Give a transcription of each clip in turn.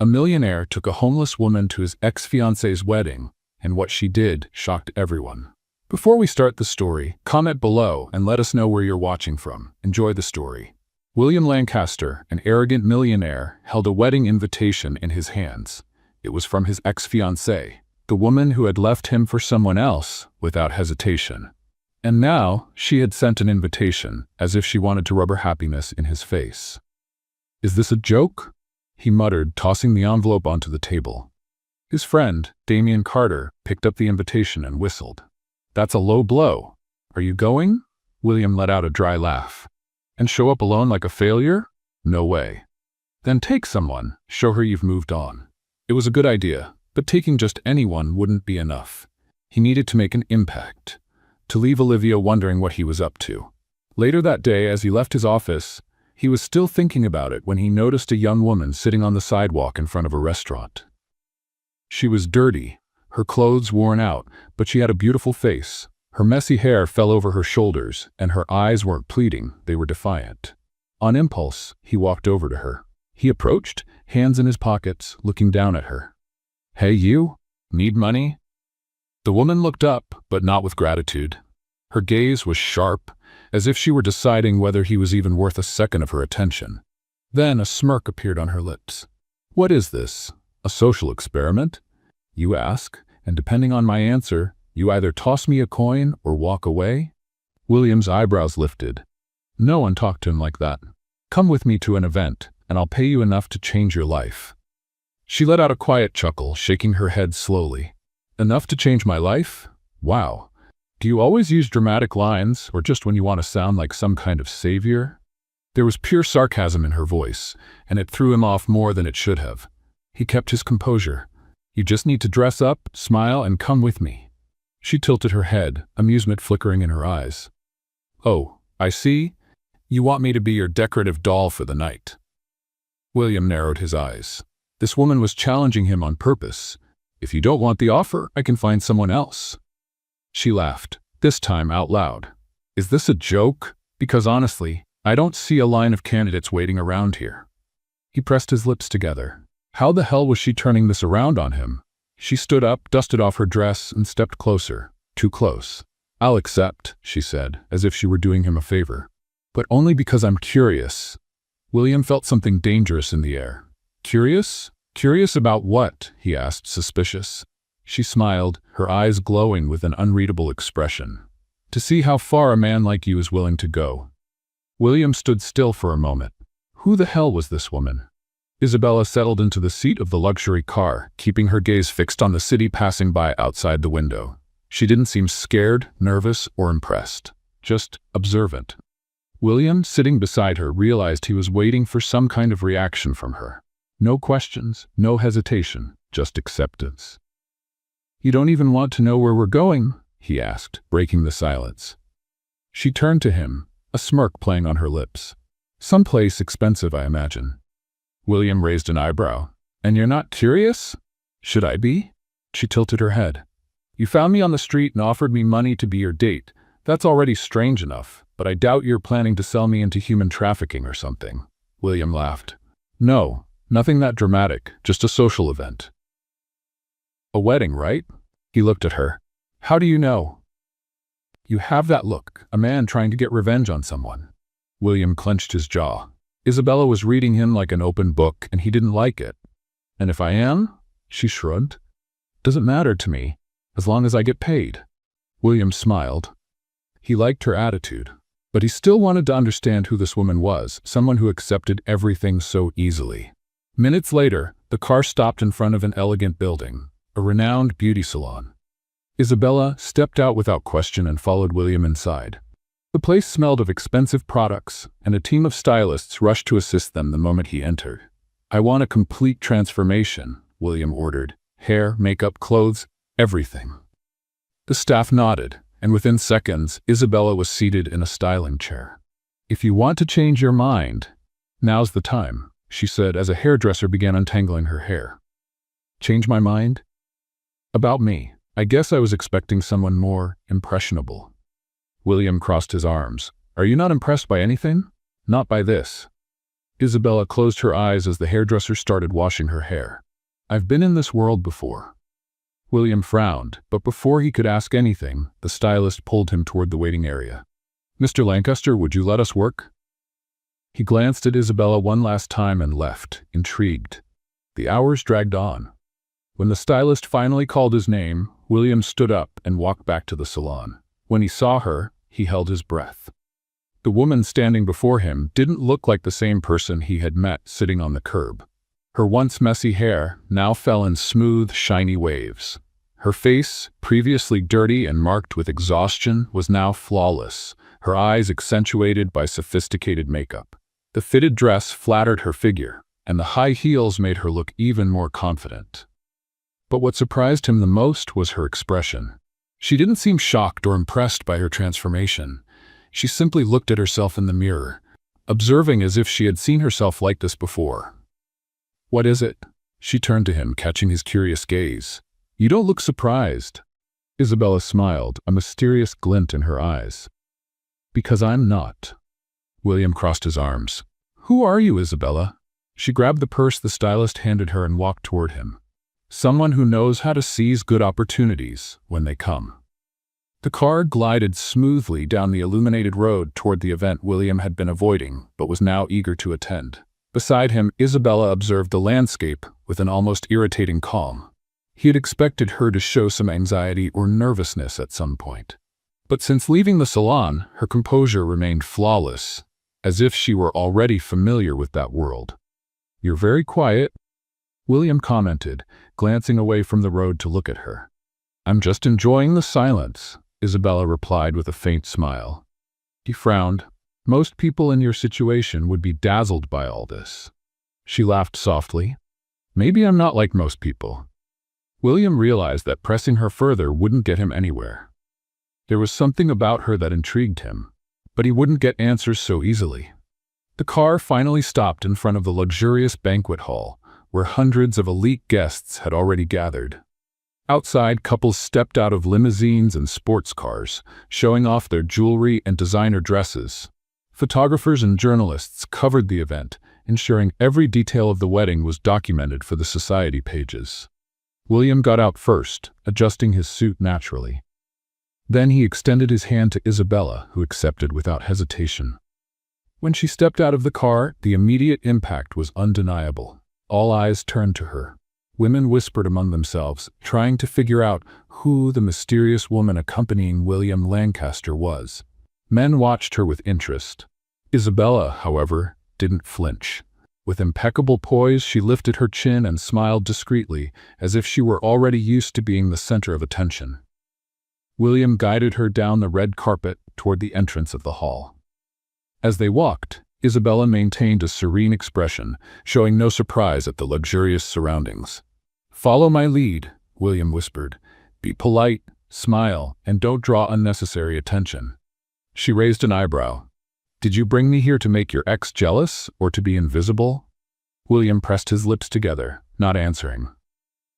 A millionaire took a homeless woman to his ex-fiancée's wedding, and what she did shocked everyone. Before we start the story, comment below and let us know where you're watching from. Enjoy the story. William Lancaster, an arrogant millionaire, held a wedding invitation in his hands. It was from his ex-fiancée, the woman who had left him for someone else without hesitation. And now she had sent an invitation, as if she wanted to rub her happiness in his face. "Is this a joke?" he muttered, tossing the envelope onto the table. His friend, Damien Carter, picked up the invitation and whistled. "That's a low blow. Are you going?" William let out a dry laugh. "And show up alone like a failure? No way." "Then take someone. Show her you've moved on." It was a good idea, but taking just anyone wouldn't be enough. He needed to make an impact, to leave Olivia wondering what he was up to. Later that day, as he left his office, he was still thinking about it when he noticed a young woman sitting on the sidewalk in front of a restaurant. She was dirty, her clothes worn out, but she had a beautiful face. Her messy hair fell over her shoulders, and her eyes weren't pleading, they were defiant. On impulse, he walked over to her. He approached, hands in his pockets, looking down at her. "Hey you, need money?" The woman looked up, but not with gratitude. Her gaze was sharp, as if she were deciding whether he was even worth a second of her attention. Then a smirk appeared on her lips. "What is this? A social experiment? You ask, and depending on my answer, you either toss me a coin or walk away?" William's eyebrows lifted. No one talked to him like that. "Come with me to an event, and I'll pay you enough to change your life." She let out a quiet chuckle, shaking her head slowly. "Enough to change my life? Wow. Do you always use dramatic lines, or just when you want to sound like some kind of savior?" There was pure sarcasm in her voice, and it threw him off more than it should have. He kept his composure. "You just need to dress up, smile, and come with me." She tilted her head, amusement flickering in her eyes. "Oh, I see. You want me to be your decorative doll for the night." William narrowed his eyes. This woman was challenging him on purpose. "If you don't want the offer, I can find someone else." She laughed, this time out loud. "Is this a joke? Because honestly, I don't see a line of candidates waiting around here." He pressed his lips together. How the hell was she turning this around on him? She stood up, dusted off her dress, and stepped closer. Too close. "I'll accept," she said, as if she were doing him a favor. "But only because I'm curious." William felt something dangerous in the air. "Curious? Curious about what?" he asked, suspicious. She smiled, her eyes glowing with an unreadable expression. "To see how far a man like you is willing to go." William stood still for a moment. Who the hell was this woman? Isabella settled into the seat of the luxury car, keeping her gaze fixed on the city passing by outside the window. She didn't seem scared, nervous, or impressed. Just observant. William, sitting beside her, realized he was waiting for some kind of reaction from her. No questions, no hesitation, just acceptance. "You don't even want to know where we're going?" he asked, breaking the silence. She turned to him, a smirk playing on her lips. "Someplace expensive, I imagine." William raised an eyebrow. "And you're not curious?" "Should I be?" She tilted her head. "You found me on the street and offered me money to be your date. That's already strange enough, but I doubt you're planning to sell me into human trafficking or something." William laughed. "No, nothing that dramatic, just a social event." "A wedding, right?" He looked at her. "How do you know?" "You have that look, a man trying to get revenge on someone." William clenched his jaw. Isabella was reading him like an open book, and he didn't like it. "And if I am?" She shrugged. "Doesn't matter to me, as long as I get paid." William smiled. He liked her attitude, but he still wanted to understand who this woman was, someone who accepted everything so easily. Minutes later, the car stopped in front of an elegant building, a renowned beauty salon. Isabella stepped out without question and followed William inside. The place smelled of expensive products, and a team of stylists rushed to assist them the moment he entered. "I want a complete transformation," William ordered. "Hair, makeup, clothes, everything." The staff nodded, and within seconds, Isabella was seated in a styling chair. "If you want to change your mind, now's the time," she said as a hairdresser began untangling her hair. "Change my mind?" "About me. I guess I was expecting someone more impressionable." William crossed his arms. "Are you not impressed by anything?" "Not by this." Isabella closed her eyes as the hairdresser started washing her hair. "I've been in this world before." William frowned, but before he could ask anything, the stylist pulled him toward the waiting area. "Mr. Lancaster, would you let us work?" He glanced at Isabella one last time and left, intrigued. The hours dragged on. When the stylist finally called his name, William stood up and walked back to the salon. When he saw her, he held his breath. The woman standing before him didn't look like the same person he had met sitting on the curb. Her once messy hair now fell in smooth, shiny waves. Her face, previously dirty and marked with exhaustion, was now flawless, her eyes accentuated by sophisticated makeup. The fitted dress flattered her figure, and the high heels made her look even more confident. But what surprised him the most was her expression. She didn't seem shocked or impressed by her transformation. She simply looked at herself in the mirror, observing as if she had seen herself like this before. "What is it?" She turned to him, catching his curious gaze. "You don't look surprised." Isabella smiled, a mysterious glint in her eyes. "Because I'm not." William crossed his arms. "Who are you, Isabella?" She grabbed the purse the stylist handed her and walked toward him. "Someone who knows how to seize good opportunities when they come." The car glided smoothly down the illuminated road toward the event William had been avoiding, but was now eager to attend. Beside him, Isabella observed the landscape with an almost irritating calm. He had expected her to show some anxiety or nervousness at some point. But since leaving the salon, her composure remained flawless, as if she were already familiar with that world. "You're very quiet," William commented, glancing away from the road to look at her. "I'm just enjoying the silence," Isabella replied with a faint smile. He frowned. "Most people in your situation would be dazzled by all this." She laughed softly. "Maybe I'm not like most people." William realized that pressing her further wouldn't get him anywhere. There was something about her that intrigued him, but he wouldn't get answers so easily. The car finally stopped in front of the luxurious banquet hall, where hundreds of elite guests had already gathered. Outside, couples stepped out of limousines and sports cars, showing off their jewelry and designer dresses. Photographers and journalists covered the event, ensuring every detail of the wedding was documented for the society pages. William got out first, adjusting his suit naturally. Then he extended his hand to Isabella, who accepted without hesitation. When she stepped out of the car, the immediate impact was undeniable. All eyes turned to her. Women whispered among themselves, trying to figure out who the mysterious woman accompanying William Lancaster was. Men watched her with interest. Isabella, however, didn't flinch. With impeccable poise, she lifted her chin and smiled discreetly, as if she were already used to being the center of attention. William guided her down the red carpet toward the entrance of the hall. As they walked, Isabella maintained a serene expression, showing no surprise at the luxurious surroundings. "Follow my lead," William whispered. "Be polite, smile, and don't draw unnecessary attention." She raised an eyebrow. "Did you bring me here to make your ex jealous, or to be invisible?" William pressed his lips together, not answering.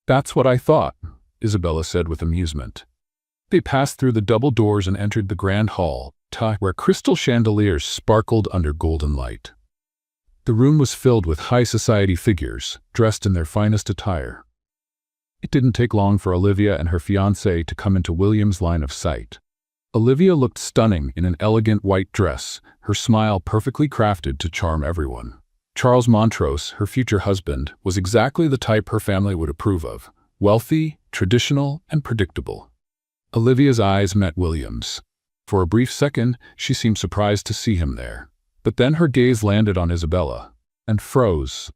"That's what I thought," Isabella said with amusement. They passed through the double doors and entered the grand hall, where crystal chandeliers sparkled under golden light. The room was filled with high society figures, dressed in their finest attire. It didn't take long for Olivia and her fiancé to come into William's line of sight. Olivia looked stunning in an elegant white dress, her smile perfectly crafted to charm everyone. Charles Montrose, her future husband, was exactly the type her family would approve of: wealthy, traditional, and predictable. Olivia's eyes met William's. For a brief second, she seemed surprised to see him there. But then her gaze landed on Isabella, and froze.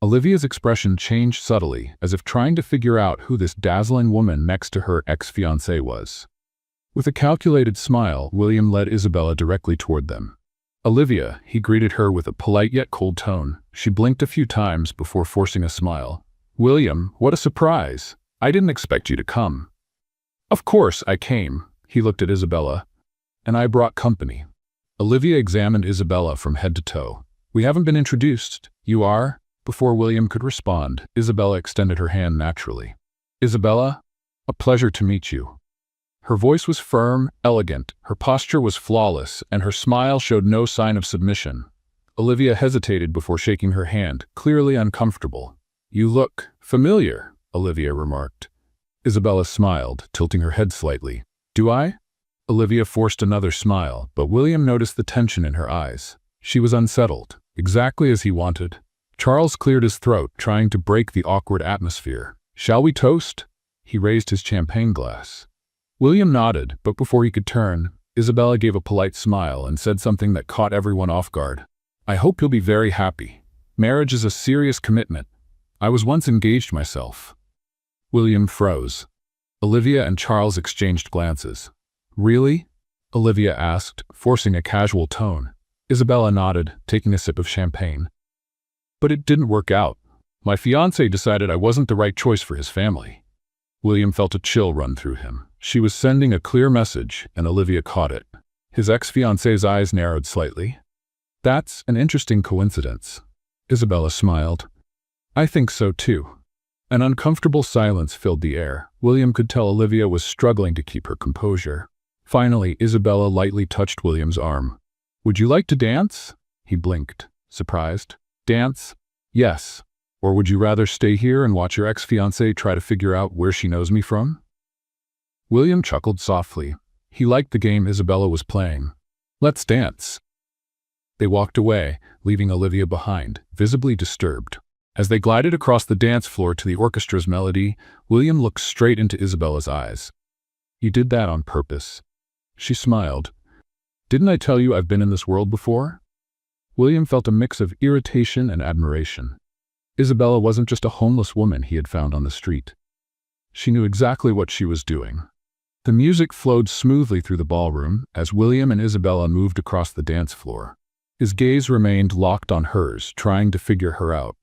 Olivia's expression changed subtly, as if trying to figure out who this dazzling woman next to her ex-fiancé was. With a calculated smile, William led Isabella directly toward them. "Olivia," he greeted her with a polite yet cold tone. She blinked a few times before forcing a smile. "William, what a surprise! I didn't expect you to come." "Of course I came," he looked at Isabella. "And I brought company." Olivia examined Isabella from head to toe. "We haven't been introduced. You are?" Before William could respond, Isabella extended her hand naturally. "Isabella, a pleasure to meet you." Her voice was firm, elegant, her posture was flawless, and her smile showed no sign of submission. Olivia hesitated before shaking her hand, clearly uncomfortable. "You look familiar," Olivia remarked. Isabella smiled, tilting her head slightly. "Do I?" Olivia forced another smile, but William noticed the tension in her eyes. She was unsettled, exactly as he wanted. Charles cleared his throat, trying to break the awkward atmosphere. "Shall we toast?" He raised his champagne glass. William nodded, but before he could turn, Isabella gave a polite smile and said something that caught everyone off guard. "I hope you'll be very happy. Marriage is a serious commitment. I was once engaged myself." William froze. Olivia and Charles exchanged glances. "Really?" Olivia asked, forcing a casual tone. Isabella nodded, taking a sip of champagne. "But it didn't work out. My fiancé decided I wasn't the right choice for his family." William felt a chill run through him. She was sending a clear message, and Olivia caught it. His ex-fiancé's eyes narrowed slightly. "That's an interesting coincidence." Isabella smiled. "I think so too." An uncomfortable silence filled the air. William could tell Olivia was struggling to keep her composure. Finally, Isabella lightly touched William's arm. "Would you like to dance?" He blinked, surprised. "Dance? Yes. Or would you rather stay here and watch your ex-fiancée try to figure out where she knows me from?" William chuckled softly. He liked the game Isabella was playing. "Let's dance." They walked away, leaving Olivia behind, visibly disturbed. As they glided across the dance floor to the orchestra's melody, William looked straight into Isabella's eyes. "You did that on purpose." She smiled. "Didn't I tell you I've been in this world before?" William felt a mix of irritation and admiration. Isabella wasn't just a homeless woman he had found on the street. She knew exactly what she was doing. The music flowed smoothly through the ballroom as William and Isabella moved across the dance floor. His gaze remained locked on hers, trying to figure her out.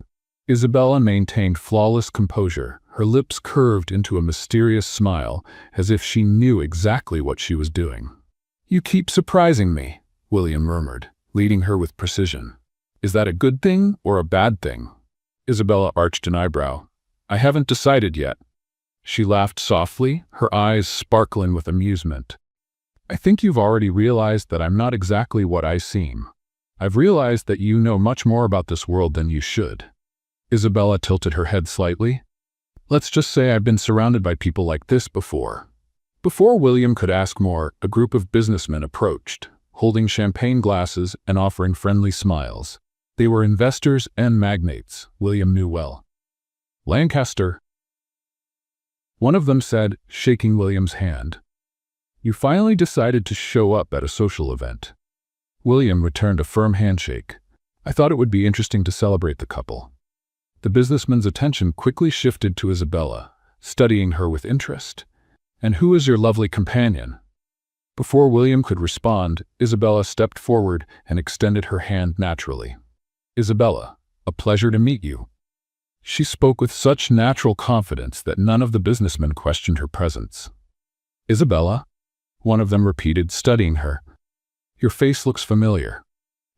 Isabella maintained flawless composure, her lips curved into a mysterious smile, as if she knew exactly what she was doing. "You keep surprising me," William murmured, leading her with precision. "Is that a good thing or a bad thing?" Isabella arched an eyebrow. "I haven't decided yet." She laughed softly, her eyes sparkling with amusement. "I think you've already realized that I'm not exactly what I seem. I've realized that you know much more about this world than you should." Isabella tilted her head slightly. "Let's just say I've been surrounded by people like this before." Before William could ask more, a group of businessmen approached, holding champagne glasses and offering friendly smiles. They were investors and magnates, William knew well. "Lancaster," one of them said, shaking William's hand. "You finally decided to show up at a social event." William returned a firm handshake. "I thought it would be interesting to celebrate the couple." The businessman's attention quickly shifted to Isabella, studying her with interest. "And who is your lovely companion?" Before William could respond, Isabella stepped forward and extended her hand naturally. "Isabella, a pleasure to meet you." She spoke with such natural confidence that none of the businessmen questioned her presence. "Isabella?" one of them repeated, studying her. "Your face looks familiar."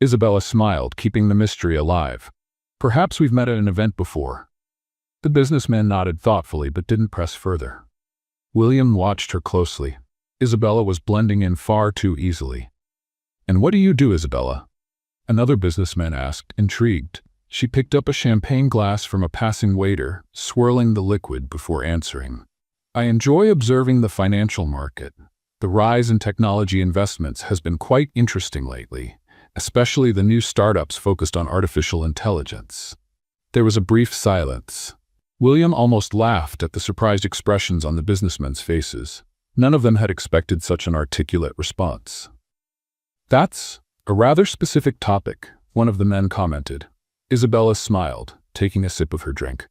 Isabella smiled, keeping the mystery alive. "Perhaps we've met at an event before." The businessman nodded thoughtfully but didn't press further. William watched her closely. Isabella was blending in far too easily. "And what do you do, Isabella?" another businessman asked, intrigued. She picked up a champagne glass from a passing waiter, swirling the liquid before answering. "I enjoy observing the financial market. The rise in technology investments has been quite interesting lately, especially the new startups focused on artificial intelligence." There was a brief silence. William almost laughed at the surprised expressions on the businessmen's faces. None of them had expected such an articulate response. "That's a rather specific topic," one of the men commented. Isabella smiled, taking a sip of her drink.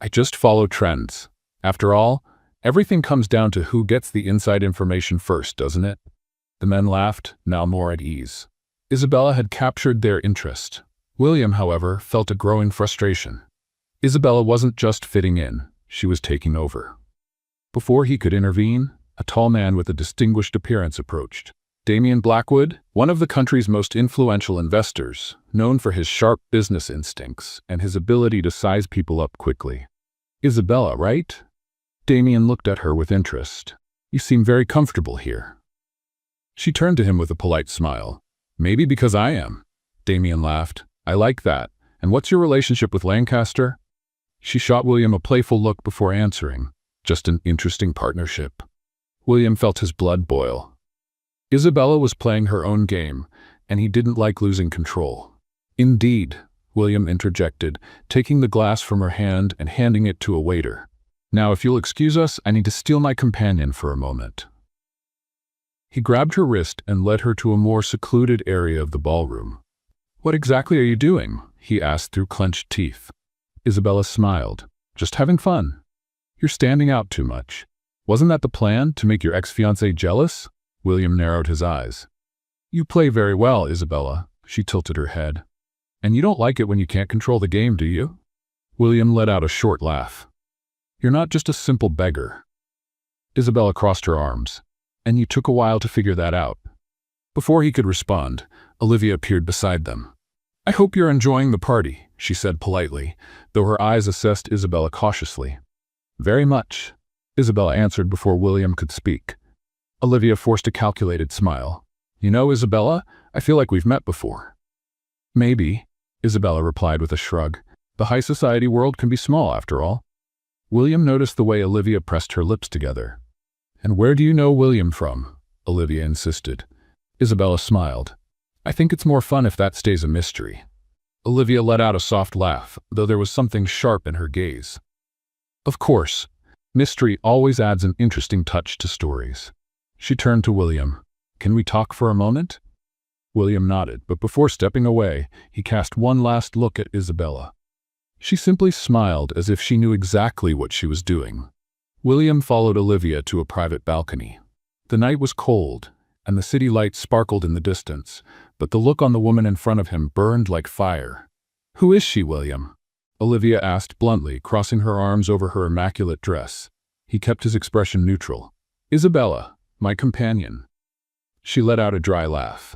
"I just follow trends. After all, everything comes down to who gets the inside information first, doesn't it?" The men laughed, now more at ease. Isabella had captured their interest. William, however, felt a growing frustration. Isabella wasn't just fitting in, she was taking over. Before he could intervene, a tall man with a distinguished appearance approached. Damian Blackwood, one of the country's most influential investors, known for his sharp business instincts and his ability to size people up quickly. "Isabella, right?" Damian looked at her with interest. "You seem very comfortable here." She turned to him with a polite smile. "Maybe because I am." Damien laughed. I like that. And what's your relationship with Lancaster? She shot William a playful look before answering. Just an interesting partnership. William felt his blood boil. Isabella was playing her own game, and he didn't like losing control. Indeed, William interjected, taking the glass from her hand and handing it to a waiter. Now, if you'll excuse us, I need to steal my companion for a moment. He grabbed her wrist and led her to a more secluded area of the ballroom. What exactly are you doing? He asked through clenched teeth. Isabella smiled. Just having fun. You're standing out too much. Wasn't that the plan, to make your ex-fiancée jealous? William narrowed his eyes. You play very well, Isabella. She tilted her head. And you don't like it when you can't control the game, do you? William let out a short laugh. You're not just a simple beggar. Isabella crossed her arms. And you took a while to figure that out. Before he could respond, Olivia appeared beside them. I hope you're enjoying the party, she said politely, though her eyes assessed Isabella cautiously. Very much, Isabella answered before William could speak. Olivia forced a calculated smile. You know, Isabella, I feel like we've met before. Maybe, Isabella replied with a shrug. The high society world can be small, after all. William noticed the way Olivia pressed her lips together. And where do you know William from? Olivia insisted. Isabella smiled. I think it's more fun if that stays a mystery. Olivia let out a soft laugh, though there was something sharp in her gaze. Of course, mystery always adds an interesting touch to stories. She turned to William. Can we talk for a moment? William nodded, but before stepping away, he cast one last look at Isabella. She simply smiled as if she knew exactly what she was doing. William followed Olivia to a private balcony. The night was cold, and the city lights sparkled in the distance, but the look on the woman in front of him burned like fire. Who is she, William? Olivia asked bluntly, crossing her arms over her immaculate dress. He kept his expression neutral. Isabella, my companion. She let out a dry laugh.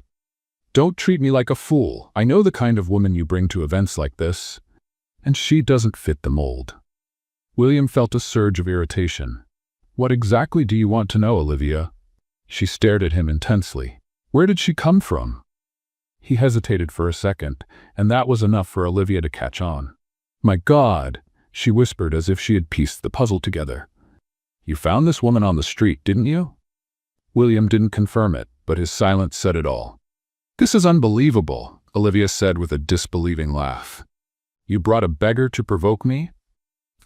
Don't treat me like a fool. I know the kind of woman you bring to events like this. And she doesn't fit the mold. William felt a surge of irritation. What exactly do you want to know, Olivia? She stared at him intensely. Where did she come from? He hesitated for a second, and that was enough for Olivia to catch on. My God, she whispered as if she had pieced the puzzle together. You found this woman on the street, didn't you? William didn't confirm it, but his silence said it all. This is unbelievable, Olivia said with a disbelieving laugh. You brought a beggar to provoke me?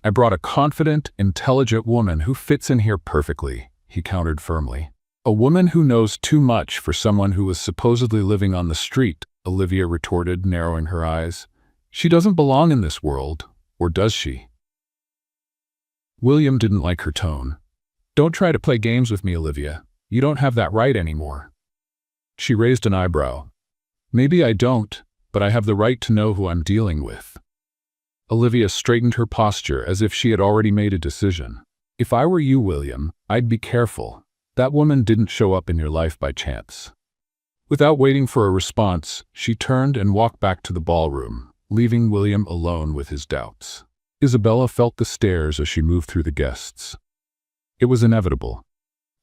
I brought a confident, intelligent woman who fits in here perfectly, he countered firmly. A woman who knows too much for someone who was supposedly living on the street, Olivia retorted, narrowing her eyes. She doesn't belong in this world, or does she? William didn't like her tone. Don't try to play games with me, Olivia. You don't have that right anymore. She raised an eyebrow. Maybe I don't, but I have the right to know who I'm dealing with. Olivia straightened her posture as if she had already made a decision. If I were you, William, I'd be careful. That woman didn't show up in your life by chance. Without waiting for a response, she turned and walked back to the ballroom, leaving William alone with his doubts. Isabella felt the stares as she moved through the guests. It was inevitable.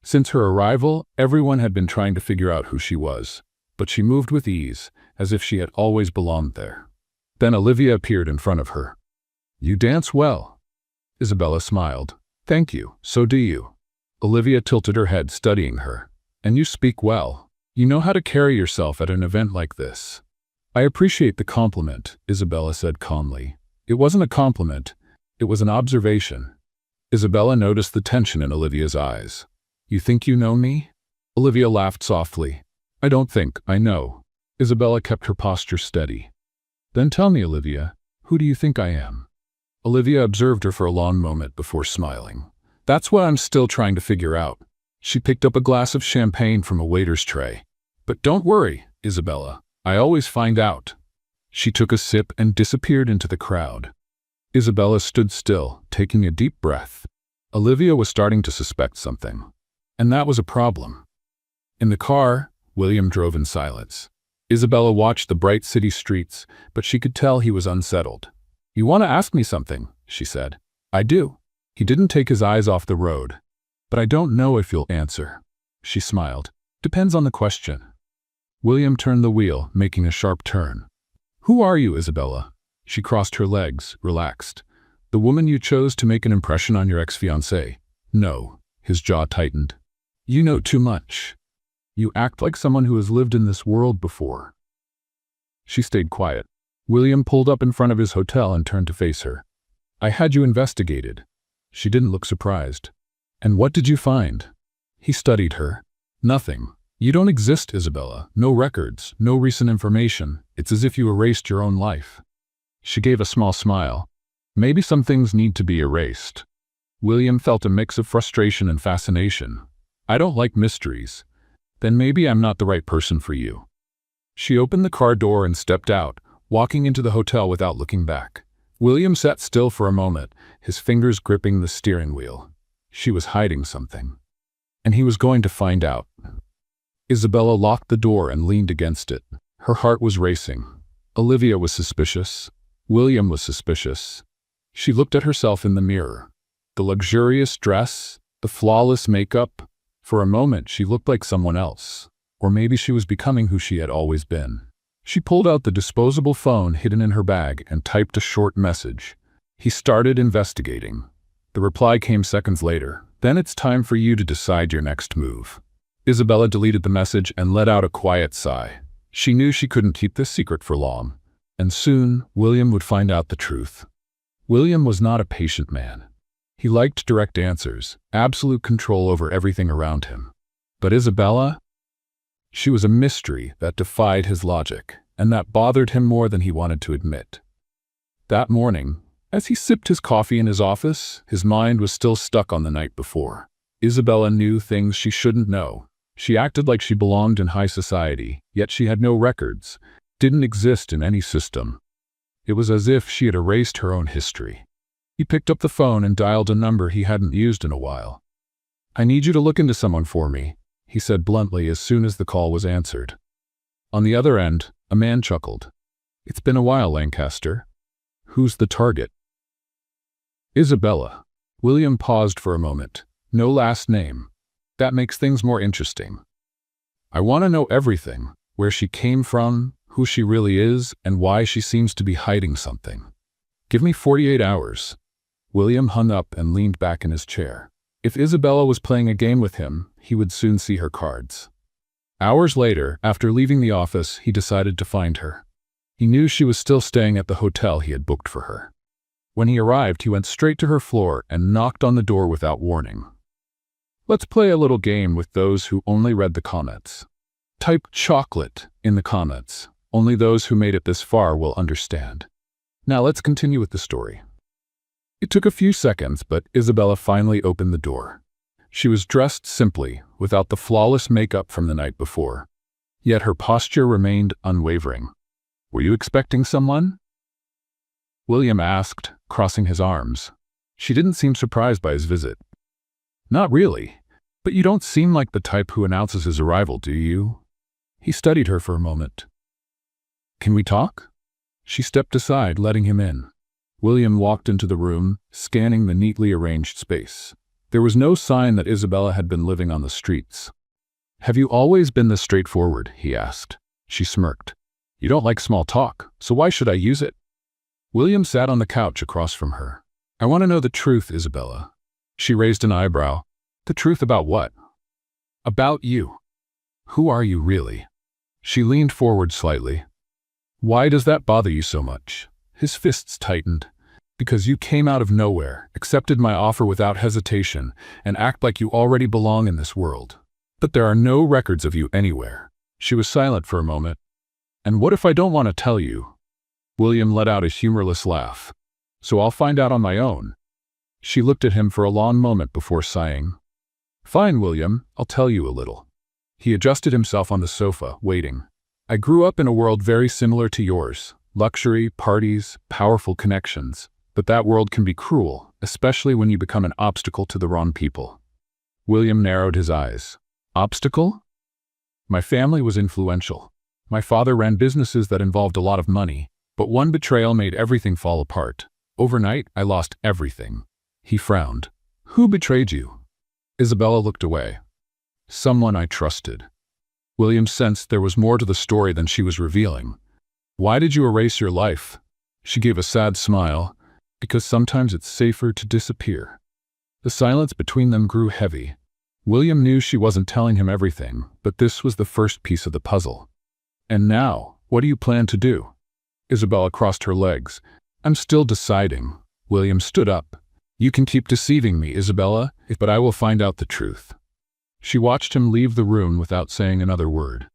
Since her arrival, everyone had been trying to figure out who she was, but she moved with ease, as if she had always belonged there. Then Olivia appeared in front of her. You dance well. Isabella smiled. Thank you, so do you. Olivia tilted her head, studying her. And you speak well. You know how to carry yourself at an event like this. I appreciate the compliment, Isabella said calmly. It wasn't a compliment. It was an observation. Isabella noticed the tension in Olivia's eyes. You think you know me? Olivia laughed softly. I don't think, I know. Isabella kept her posture steady. Then tell me, Olivia, who do you think I am? Olivia observed her for a long moment before smiling. That's what I'm still trying to figure out. She picked up a glass of champagne from a waiter's tray. But don't worry, Isabella. I always find out. She took a sip and disappeared into the crowd. Isabella stood still, taking a deep breath. Olivia was starting to suspect something. And that was a problem. In the car, William drove in silence. Isabella watched the bright city streets, but she could tell he was unsettled. You want to ask me something, she said. I do. He didn't take his eyes off the road. But I don't know if you'll answer. She smiled. Depends on the question. William turned the wheel, making a sharp turn. Who are you, Isabella? She crossed her legs, relaxed. The woman you chose to make an impression on your ex-fiancé. No. His jaw tightened. You know too much. You act like someone who has lived in this world before. She stayed quiet. William pulled up in front of his hotel and turned to face her. I had you investigated. She didn't look surprised. And what did you find? He studied her. Nothing. You don't exist, Isabella. No records, no recent information. It's as if you erased your own life. She gave a small smile. Maybe some things need to be erased. William felt a mix of frustration and fascination. I don't like mysteries. Then maybe I'm not the right person for you. She opened the car door and stepped out, walking into the hotel without looking back. William sat still for a moment, his fingers gripping the steering wheel. She was hiding something. And he was going to find out. Isabella locked the door and leaned against it. Her heart was racing. Olivia was suspicious. William was suspicious. She looked at herself in the mirror. The luxurious dress, the flawless makeup. For a moment, she looked like someone else. Or maybe she was becoming who she had always been. She pulled out the disposable phone hidden in her bag and typed a short message. He started investigating. The reply came seconds later. Then it's time for you to decide your next move. Isabella deleted the message and let out a quiet sigh. She knew she couldn't keep this secret for long. And soon, William would find out the truth. William was not a patient man. He liked direct answers, absolute control over everything around him. But Isabella? She was a mystery that defied his logic, and that bothered him more than he wanted to admit. That morning, as he sipped his coffee in his office, his mind was still stuck on the night before. Isabella knew things she shouldn't know. She acted like she belonged in high society, yet she had no records, didn't exist in any system. It was as if she had erased her own history. He picked up the phone and dialed a number he hadn't used in a while. I need you to look into someone for me, he said bluntly as soon as the call was answered. On the other end, a man chuckled. It's been a while, Lancaster. Who's the target? Isabella. William paused for a moment. No last name. That makes things more interesting. I want to know everything. Where she came from, who she really is, and why she seems to be hiding something. Give me 48 hours. William hung up and leaned back in his chair. If Isabella was playing a game with him, he would soon see her cards. Hours later, after leaving the office, he decided to find her. He knew she was still staying at the hotel he had booked for her. When he arrived, he went straight to her floor and knocked on the door without warning. Let's play a little game with those who only read the comments. Type chocolate in the comments. Only those who made it this far will understand. Now let's continue with the story. It took a few seconds, but Isabella finally opened the door. She was dressed simply, without the flawless makeup from the night before. Yet her posture remained unwavering. Were you expecting someone? William asked, crossing his arms. She didn't seem surprised by his visit. Not really, but you don't seem like the type who announces his arrival, do you? He studied her for a moment. Can we talk? She stepped aside, letting him in. William walked into the room, scanning the neatly arranged space. There was no sign that Isabella had been living on the streets. Have you always been this straightforward? He asked. She smirked. You don't like small talk, so why should I use it? William sat on the couch across from her. I want to know the truth, Isabella. She raised an eyebrow. The truth about what? About you. Who are you really? She leaned forward slightly. Why does that bother you so much? His fists tightened. Because you came out of nowhere, accepted my offer without hesitation, and act like you already belong in this world. But there are no records of you anywhere. She was silent for a moment. And what if I don't want to tell you? William let out a humorless laugh. So I'll find out on my own. She looked at him for a long moment before sighing. Fine, William, I'll tell you a little. He adjusted himself on the sofa, waiting. I grew up in a world very similar to yours. Luxury, parties, powerful connections. But that world can be cruel, especially when you become an obstacle to the wrong people. William narrowed his eyes. Obstacle? My family was influential. My father ran businesses that involved a lot of money, but one betrayal made everything fall apart. Overnight, I lost everything. He frowned. Who betrayed you? Isabella looked away. Someone I trusted. William sensed there was more to the story than she was revealing. Why did you erase your life? She gave a sad smile. Because sometimes it's safer to disappear. The silence between them grew heavy. William knew she wasn't telling him everything, but this was the first piece of the puzzle. And now, what do you plan to do? Isabella crossed her legs. I'm still deciding. William stood up. You can keep deceiving me, Isabella, but I will find out the truth. She watched him leave the room without saying another word.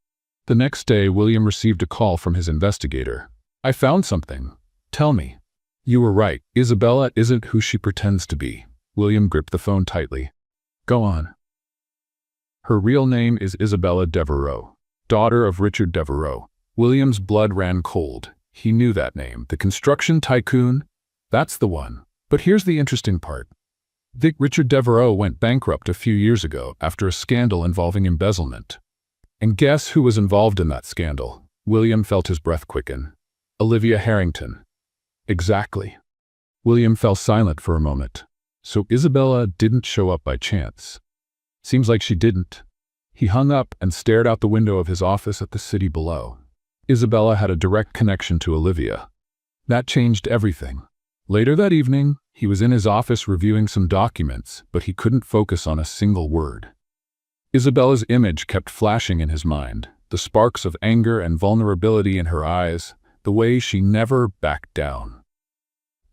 The next day, William received a call from his investigator. I found something. Tell me. You were right. Isabella isn't who she pretends to be. William gripped the phone tightly. Go on. Her real name is Isabella Devereux, daughter of Richard Devereux. William's blood ran cold. He knew that name. The construction tycoon? That's the one. But here's the interesting part. Richard Devereux went bankrupt a few years ago after a scandal involving embezzlement. And guess who was involved in that scandal? William felt his breath quicken. Olivia Harrington. Exactly. William fell silent for a moment. So Isabella didn't show up by chance. Seems like she didn't. He hung up and stared out the window of his office at the city below. Isabella had a direct connection to Olivia. That changed everything. Later that evening, he was in his office reviewing some documents, but he couldn't focus on a single word. Isabella's image kept flashing in his mind, the sparks of anger and vulnerability in her eyes, the way she never backed down.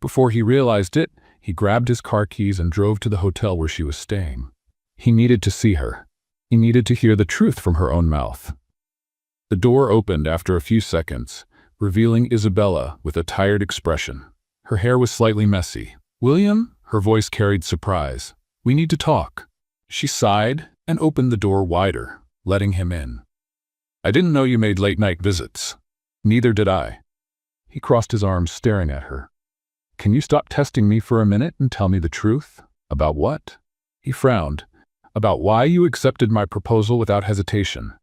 Before he realized it, he grabbed his car keys and drove to the hotel where she was staying. He needed to see her. He needed to hear the truth from her own mouth. The door opened after a few seconds, revealing Isabella with a tired expression. Her hair was slightly messy. William? Her voice carried surprise. We need to talk. She sighed and opened the door wider, letting him in. I didn't know you made late-night visits. Neither did I. He crossed his arms, staring at her. Can you stop testing me for a minute and tell me the truth? About what? He frowned. About why you accepted my proposal without hesitation.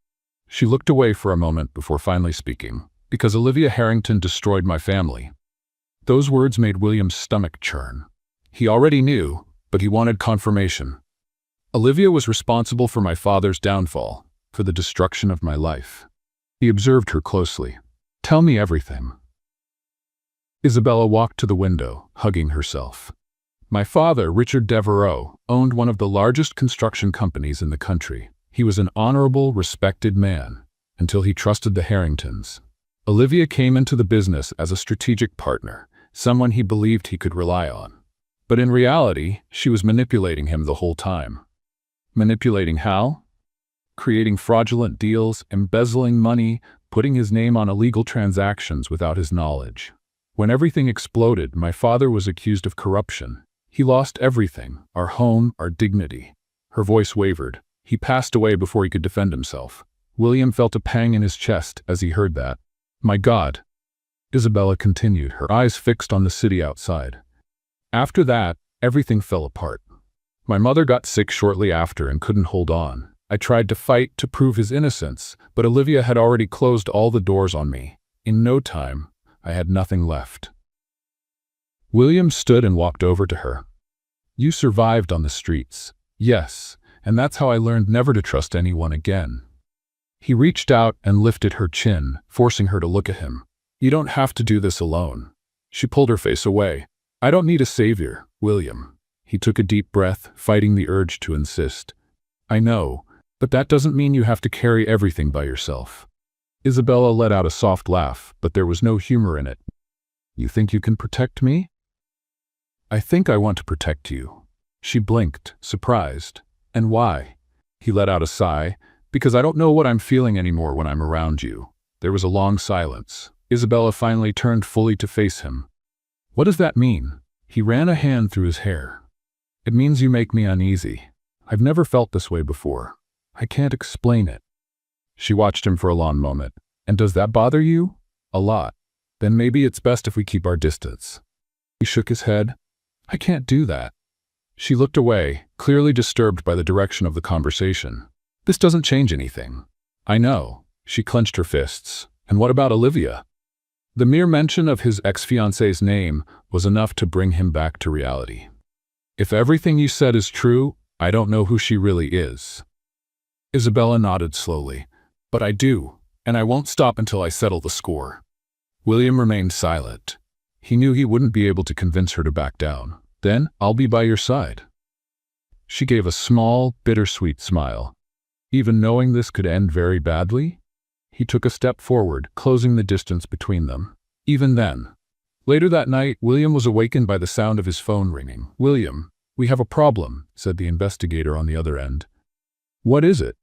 She looked away for a moment before finally speaking. Because Olivia Harrington destroyed my family. Those words made William's stomach churn. He already knew, but he wanted confirmation. Olivia was responsible for my father's downfall, for the destruction of my life. He observed her closely. Tell me everything. Isabella walked to the window, hugging herself. My father, Richard Devereux, owned one of the largest construction companies in the country. He was an honorable, respected man, until he trusted the Harringtons. Olivia came into the business as a strategic partner, someone he believed he could rely on. But in reality, she was manipulating him the whole time. Manipulating how? Creating fraudulent deals, embezzling money, putting his name on illegal transactions without his knowledge. When everything exploded, my father was accused of corruption. He lost everything, our home, our dignity. Her voice wavered. He passed away before he could defend himself. William felt a pang in his chest as he heard that. My God, Isabella continued, her eyes fixed on the city outside. After that, everything fell apart. My mother got sick shortly after and couldn't hold on. I tried to fight to prove his innocence, but Olivia had already closed all the doors on me. In no time, I had nothing left. William stood and walked over to her. You survived on the streets. Yes, and that's how I learned never to trust anyone again. He reached out and lifted her chin, forcing her to look at him. You don't have to do this alone. She pulled her face away. I don't need a savior, William. He took a deep breath, fighting the urge to insist. I know, but that doesn't mean you have to carry everything by yourself. Isabella let out a soft laugh, but there was no humor in it. You think you can protect me? I think I want to protect you. She blinked, surprised. And why? He let out a sigh. Because I don't know what I'm feeling anymore when I'm around you. There was a long silence. Isabella finally turned fully to face him. What does that mean? He ran a hand through his hair. It means you make me uneasy. I've never felt this way before. I can't explain it. She watched him for a long moment. And does that bother you? A lot. Then maybe it's best if we keep our distance. He shook his head. I can't do that. She looked away, clearly disturbed by the direction of the conversation. This doesn't change anything. I know. She clenched her fists. And what about Olivia? The mere mention of his ex-fiancée's name was enough to bring him back to reality. If everything you said is true, I don't know who she really is. Isabella nodded slowly. But I do, and I won't stop until I settle the score. William remained silent. He knew he wouldn't be able to convince her to back down. Then, I'll be by your side. She gave a small, bittersweet smile. Even knowing this could end very badly? He took a step forward, closing the distance between them. Even then. Later that night, William was awakened by the sound of his phone ringing. "William, we have a problem," said the investigator on the other end. "What is it?"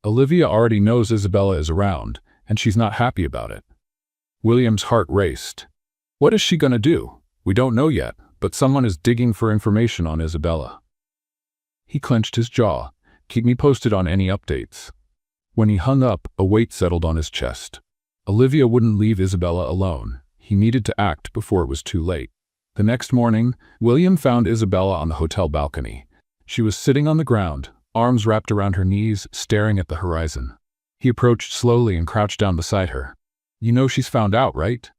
"Olivia already knows Isabella is around, and she's not happy about it." William's heart raced. "What is she gonna do?" "We don't know yet, but someone is digging for information on Isabella." He clenched his jaw. "Keep me posted on any updates." When he hung up, a weight settled on his chest. Olivia wouldn't leave Isabella alone. He needed to act before it was too late. The next morning, William found Isabella on the hotel balcony. She was sitting on the ground, arms wrapped around her knees, staring at the horizon. He approached slowly and crouched down beside her. "You know she's found out, right?"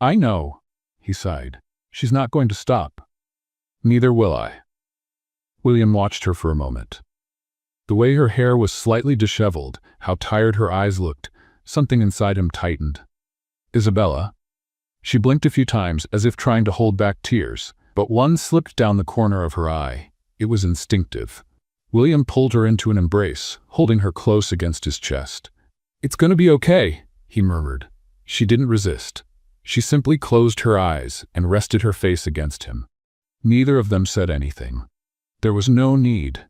"I know," he sighed. "She's not going to stop." "Neither will I." William watched her for a moment. The way her hair was slightly disheveled, how tired her eyes looked, something inside him tightened. "Isabella?" She blinked a few times as if trying to hold back tears, but one slipped down the corner of her eye. It was instinctive. William pulled her into an embrace, holding her close against his chest. "It's gonna be okay," he murmured. She didn't resist. She simply closed her eyes and rested her face against him. Neither of them said anything. There was no need.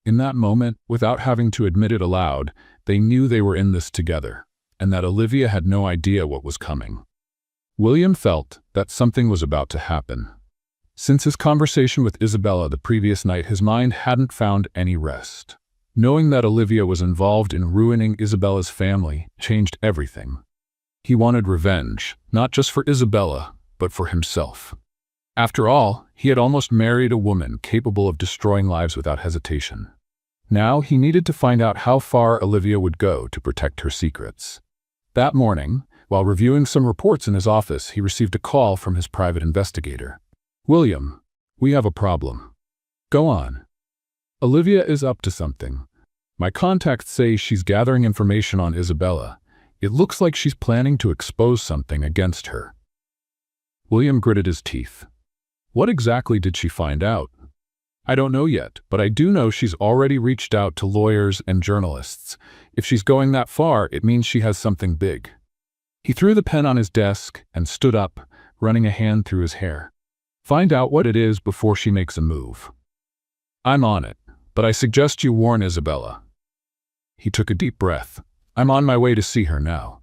In that moment, without having to admit it aloud, they knew they were in this together, and that Olivia had no idea what was coming. William felt that something was about to happen. Since his conversation with Isabella the previous night, his mind hadn't found any rest. Knowing that Olivia was involved in ruining Isabella's family changed everything. He wanted revenge, not just for Isabella, but for himself. After all, he had almost married a woman capable of destroying lives without hesitation. Now he needed to find out how far Olivia would go to protect her secrets. That morning, while reviewing some reports in his office, he received a call from his private investigator. "William, we have a problem." "Go on." "Olivia is up to something. My contacts say she's gathering information on Isabella. It looks like she's planning to expose something against her." William gritted his teeth. "What exactly did she find out?" "I don't know yet, but I do know she's already reached out to lawyers and journalists. If she's going that far, it means she has something big." He threw the pen on his desk and stood up, running a hand through his hair. "Find out what it is before she makes a move." "I'm on it, but I suggest you warn Isabella." He took a deep breath. "I'm on my way to see her now."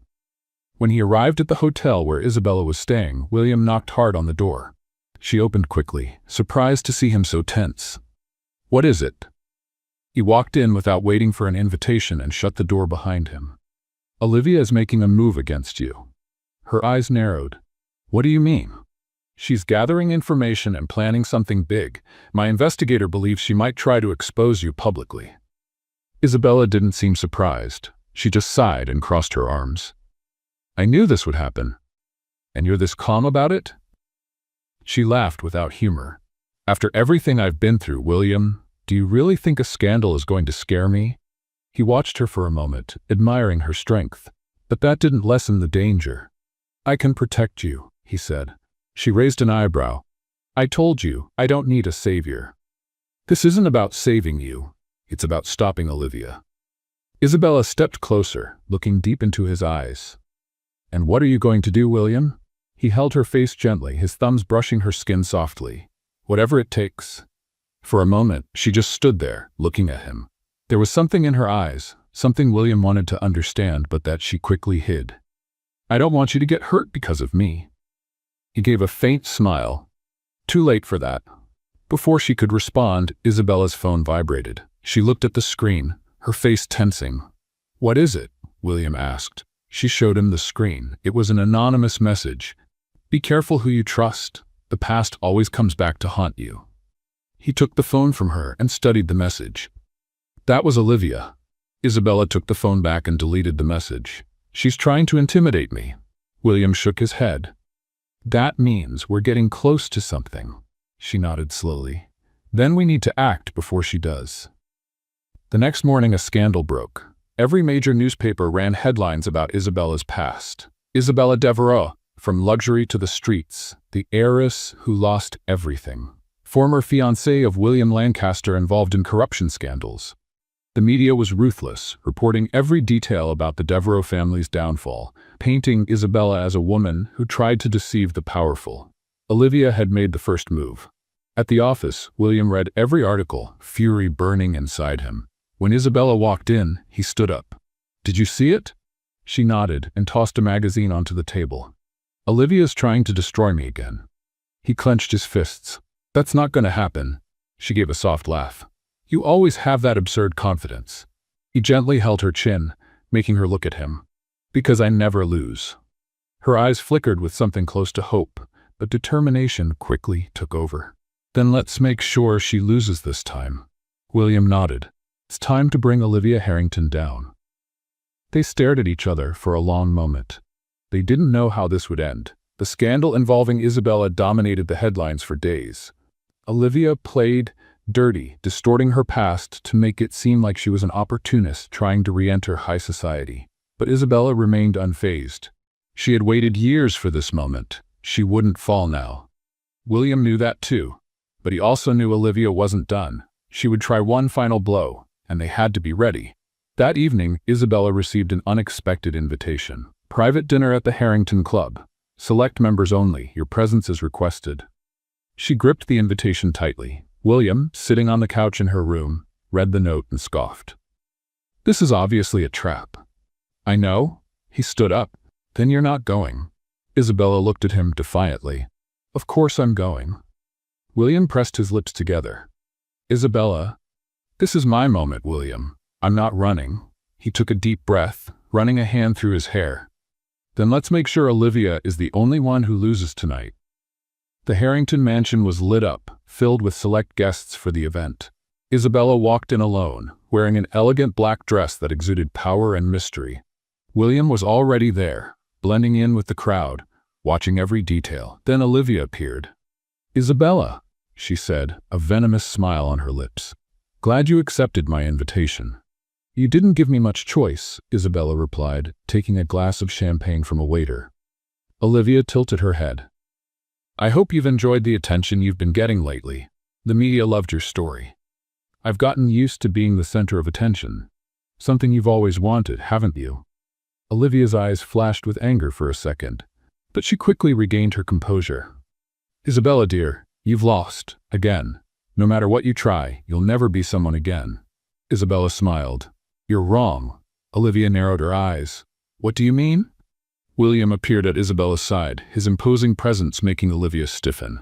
When he arrived at the hotel where Isabella was staying, William knocked hard on the door. She opened quickly, surprised to see him so tense. "What is it?" He walked in without waiting for an invitation and shut the door behind him. "Olivia is making a move against you." Her eyes narrowed. "What do you mean?" "She's gathering information and planning something big. My investigator believes she might try to expose you publicly." Isabella didn't seem surprised. She just sighed and crossed her arms. "I knew this would happen." "And you're this calm about it?" She laughed without humor. "After everything I've been through, William, do you really think a scandal is going to scare me?" He watched her for a moment, admiring her strength. But that didn't lessen the danger. "I can protect you," he said. She raised an eyebrow. "I told you, I don't need a savior." "This isn't about saving you. It's about stopping Olivia." Isabella stepped closer, looking deep into his eyes. "And what are you going to do, William?" He held her face gently, his thumbs brushing her skin softly. "Whatever it takes." For a moment, she just stood there, looking at him. There was something in her eyes, something William wanted to understand, but that she quickly hid. "I don't want you to get hurt because of me." He gave a faint smile. Too late for that. Before she could respond, Isabella's phone vibrated. She looked at the screen, her face tensing. "What is it?" William asked. She showed him the screen. It was an anonymous message. "Be careful who you trust. The past always comes back to haunt you." He took the phone from her and studied the message. That was Olivia. Isabella took the phone back and deleted the message. "She's trying to intimidate me." William shook his head. "That means we're getting close to something." She nodded slowly. "Then we need to act before she does." The next morning a scandal broke. Every major newspaper ran headlines about Isabella's past. Isabella Devereux, From luxury to the streets, the heiress who lost everything. Former fiancé of William Lancaster involved in corruption scandals. The media was ruthless, reporting every detail about the Devereux family's downfall, painting Isabella as a woman who tried to deceive the powerful. Olivia had made the first move. At the office, William read every article, fury burning inside him. When Isabella walked in, he stood up. "Did you see it?" She nodded and tossed a magazine onto the table. "Olivia's trying to destroy me again." He clenched his fists. "That's not going to happen." She gave a soft laugh. "You always have that absurd confidence." He gently held her chin, making her look at him. "Because I never lose." Her eyes flickered with something close to hope, but determination quickly took over. "Then let's make sure she loses this time." William nodded. "It's time to bring Olivia Harrington down." They stared at each other for a long moment. They didn't know how this would end. The scandal involving Isabella dominated the headlines for days. Olivia played dirty, distorting her past to make it seem like she was an opportunist trying to re-enter high society. But Isabella remained unfazed. She had waited years for this moment. She wouldn't fall now. William knew that too, but he also knew Olivia wasn't done. She would try one final blow, and they had to be ready. That evening, Isabella received an unexpected invitation. Private dinner at the Harrington Club. Select members only. Your presence is requested. She gripped the invitation tightly. William, sitting on the couch in her room, read the note and scoffed. "This is obviously a trap." "I know." He stood up. "Then you're not going." Isabella looked at him defiantly. "Of course I'm going." William pressed his lips together. "Isabella, this is my moment, William. I'm not running." He took a deep breath, running a hand through his hair. "Then let's make sure Olivia is the only one who loses tonight." The Harrington mansion was lit up, filled with select guests for the event. Isabella walked in alone, wearing an elegant black dress that exuded power and mystery. William was already there, blending in with the crowd, watching every detail. Then Olivia appeared. "Isabella," she said, a venomous smile on her lips. "Glad you accepted my invitation." "You didn't give me much choice," Isabella replied, taking a glass of champagne from a waiter. Olivia tilted her head. "I hope you've enjoyed the attention you've been getting lately. The media loved your story." "I've gotten used to being the center of attention. Something you've always wanted, haven't you?" Olivia's eyes flashed with anger for a second, but she quickly regained her composure. "Isabella, dear, you've lost, again. No matter what you try, you'll never be someone again." Isabella smiled. "You're wrong." Olivia narrowed her eyes. "What do you mean?" William appeared at Isabella's side, his imposing presence making Olivia stiffen.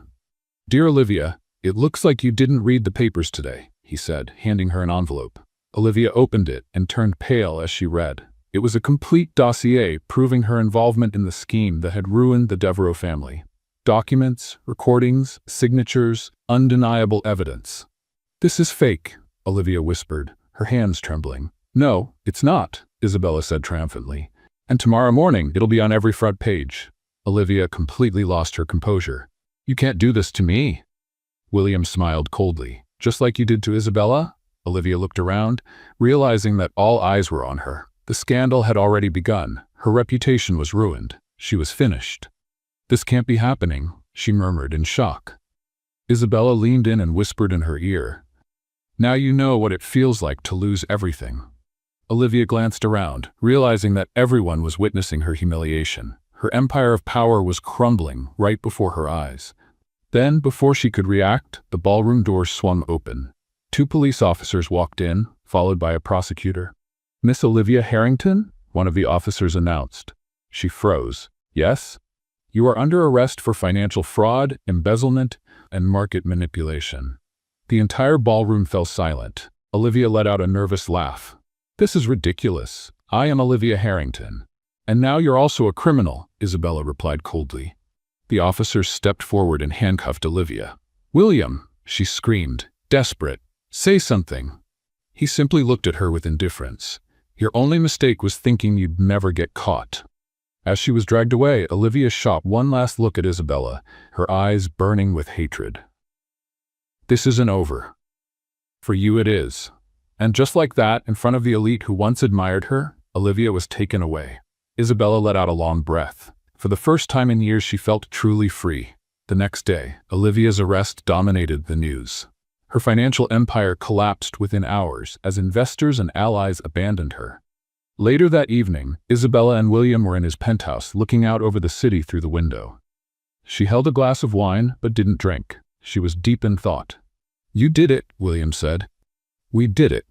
"Dear Olivia, it looks like you didn't read the papers today," he said, handing her an envelope. Olivia opened it and turned pale as she read. It was a complete dossier proving her involvement in the scheme that had ruined the Devereux family. Documents, recordings, signatures, undeniable evidence. "This is fake," Olivia whispered, her hands trembling. "No, it's not," Isabella said triumphantly. "And tomorrow morning it'll be on every front page." Olivia completely lost her composure. "You can't do this to me." William smiled coldly. "Just like you did to Isabella?" Olivia looked around, realizing that all eyes were on her. The scandal had already begun. Her reputation was ruined. She was finished. "This can't be happening," she murmured in shock. Isabella leaned in and whispered in her ear. "Now you know what it feels like to lose everything." Olivia glanced around, realizing that everyone was witnessing her humiliation. Her empire of power was crumbling right before her eyes. Then, before she could react, the ballroom doors swung open. 2 police officers walked in, followed by a prosecutor. "Miss Olivia Harrington?" one of the officers announced. She froze. "Yes?" "You are under arrest for financial fraud, embezzlement, and market manipulation." The entire ballroom fell silent. Olivia let out a nervous laugh. "This is ridiculous. I am Olivia Harrington." "And now you're also a criminal," Isabella replied coldly. The officers stepped forward and handcuffed Olivia. "William!" she screamed, desperate. "Say something." He simply looked at her with indifference. "Your only mistake was thinking you'd never get caught." As she was dragged away, Olivia shot one last look at Isabella, her eyes burning with hatred. "This isn't over. For you it is." And just like that, in front of the elite who once admired her, Olivia was taken away. Isabella let out a long breath. For the first time in years, she felt truly free. The next day, Olivia's arrest dominated the news. Her financial empire collapsed within hours as investors and allies abandoned her. Later that evening, Isabella and William were in his penthouse looking out over the city through the window. She held a glass of wine but didn't drink. She was deep in thought. "You did it," William said. "We did it."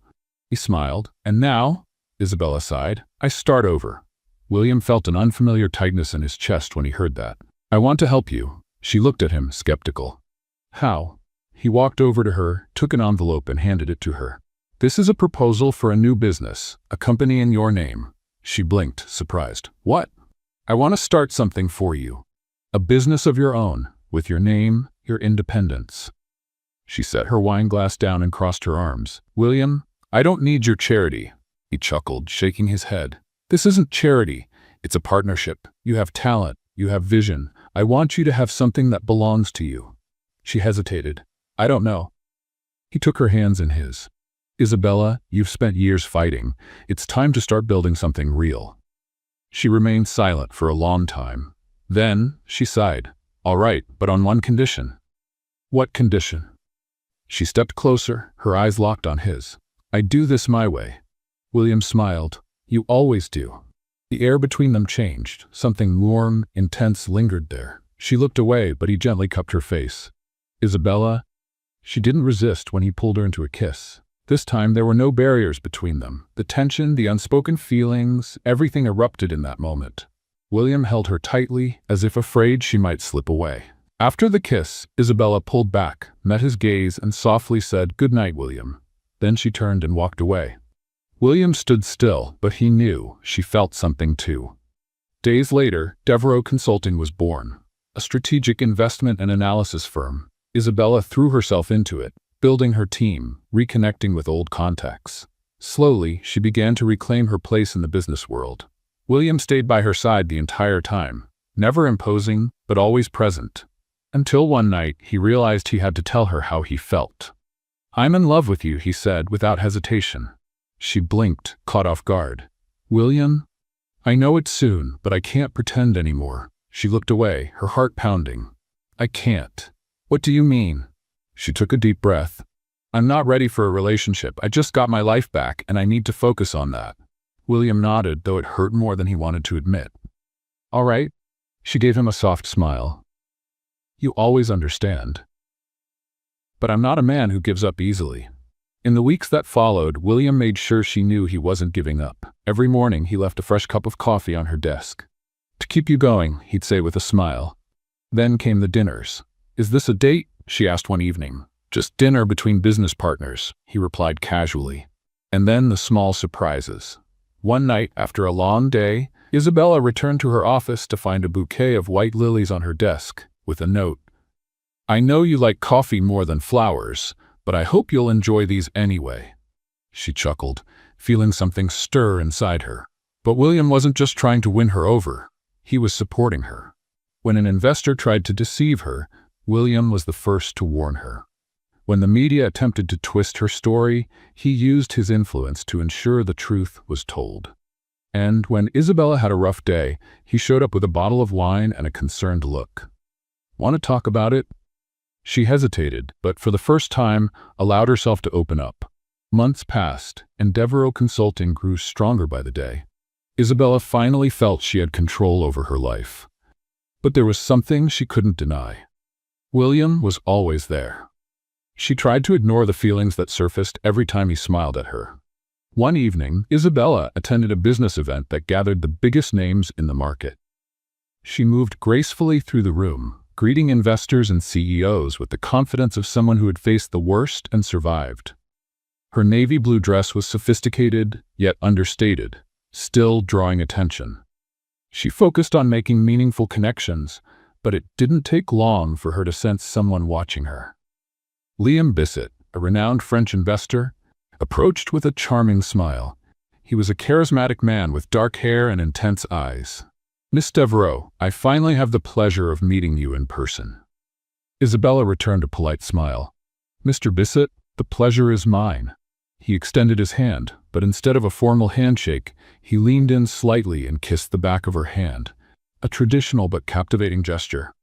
He smiled. "And now," Isabella sighed, "I start over." William felt an unfamiliar tightness in his chest when he heard that. "I want to help you." She looked at him, skeptical. "How?" He walked over to her, took an envelope and handed it to her. "This is a proposal for a new business, a company in your name." She blinked, surprised. "What?" "I want to start something for you. A business of your own, with your name, your independence." She set her wine glass down and crossed her arms. "William, I don't need your charity." He chuckled, shaking his head. "This isn't charity. It's a partnership. You have talent. You have vision. I want you to have something that belongs to you." She hesitated. "I don't know." He took her hands in his. "Isabella, you've spent years fighting. It's time to start building something real." She remained silent for a long time. Then she sighed. "All right, but on one condition." "What condition?" She stepped closer, her eyes locked on his. "I do this my way." William smiled. "You always do." The air between them changed. Something warm, intense lingered there. She looked away, but he gently cupped her face. "Isabella?" She didn't resist when he pulled her into a kiss. This time there were no barriers between them. The tension, the unspoken feelings, everything erupted in that moment. William held her tightly, as if afraid she might slip away. After the kiss, Isabella pulled back, met his gaze, and softly said, "Good night, William." Then she turned and walked away. William stood still, but he knew she felt something too. Days later, Everyon Consulting was born. A strategic investment and analysis firm. Isabella threw herself into it, building her team, reconnecting with old contacts. Slowly, she began to reclaim her place in the business world. William stayed by her side the entire time, never imposing, but always present. Until one night, he realized he had to tell her how he felt. "I'm in love with you," he said without hesitation. She blinked, caught off guard. "William? I know it's soon, but I can't pretend anymore." She looked away, her heart pounding. "I can't." "What do you mean?" She took a deep breath. "I'm not ready for a relationship. I just got my life back, and I need to focus on that." William nodded, though it hurt more than he wanted to admit. "All right." She gave him a soft smile. "You always understand." "But I'm not a man who gives up easily." In the weeks that followed, William made sure she knew he wasn't giving up. Every morning, he left a fresh cup of coffee on her desk. "To keep you going," he'd say with a smile. Then came the dinners. "Is this a date?" she asked one evening. "Just dinner between business partners," he replied casually. And then the small surprises. One night, after a long day, Isabella returned to her office to find a bouquet of white lilies on her desk, with a note. "I know you like coffee more than flowers, but I hope you'll enjoy these anyway." She chuckled, feeling something stir inside her. But William wasn't just trying to win her over. He was supporting her. When an investor tried to deceive her, William was the first to warn her. When the media attempted to twist her story, he used his influence to ensure the truth was told. And when Isabella had a rough day, he showed up with a bottle of wine and a concerned look. "Want to talk about it?" She hesitated, but for the first time, allowed herself to open up. Months passed, and Everyon Consulting grew stronger by the day. Isabella finally felt she had control over her life. But there was something she couldn't deny. William was always there. She tried to ignore the feelings that surfaced every time he smiled at her. One evening, Isabella attended a business event that gathered the biggest names in the market. She moved gracefully through the room, greeting investors and CEOs with the confidence of someone who had faced the worst and survived. Her navy blue dress was sophisticated, yet understated, still drawing attention. She focused on making meaningful connections, but it didn't take long for her to sense someone watching her. Liam Bissett, a renowned French investor, approached with a charming smile. He was a charismatic man with dark hair and intense eyes. "Miss Everyon, I finally have the pleasure of meeting you in person." Isabella returned a polite smile. "Mr. Bissett, the pleasure is mine." He extended his hand, but instead of a formal handshake, he leaned in slightly and kissed the back of her hand. a traditional but captivating gesture.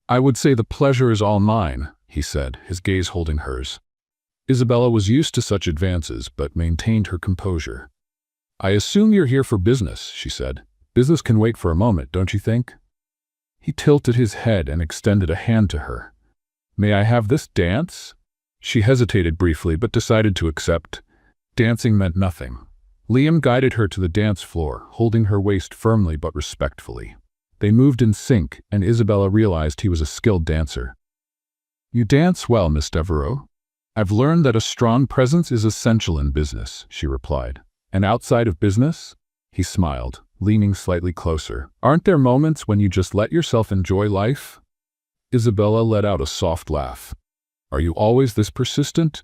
"I would say the pleasure is all mine," he said, his gaze holding hers. Isabella was used to such advances, but maintained her composure. "I assume you're here for business," she said. "Business can wait for a moment, don't you think?" He tilted his head and extended a hand to her. "May I have this dance?" She hesitated briefly, but decided to accept. Dancing meant nothing. Liam guided her to the dance floor, holding her waist firmly but respectfully. They moved in sync, and Isabella realized he was a skilled dancer. "You dance well, Miss Devereaux. I've learned that a strong presence is essential in business," she replied. "And outside of business?" He smiled, leaning slightly closer. "Aren't there moments when you just let yourself enjoy life?" Isabella let out a soft laugh. "Are you always this persistent?"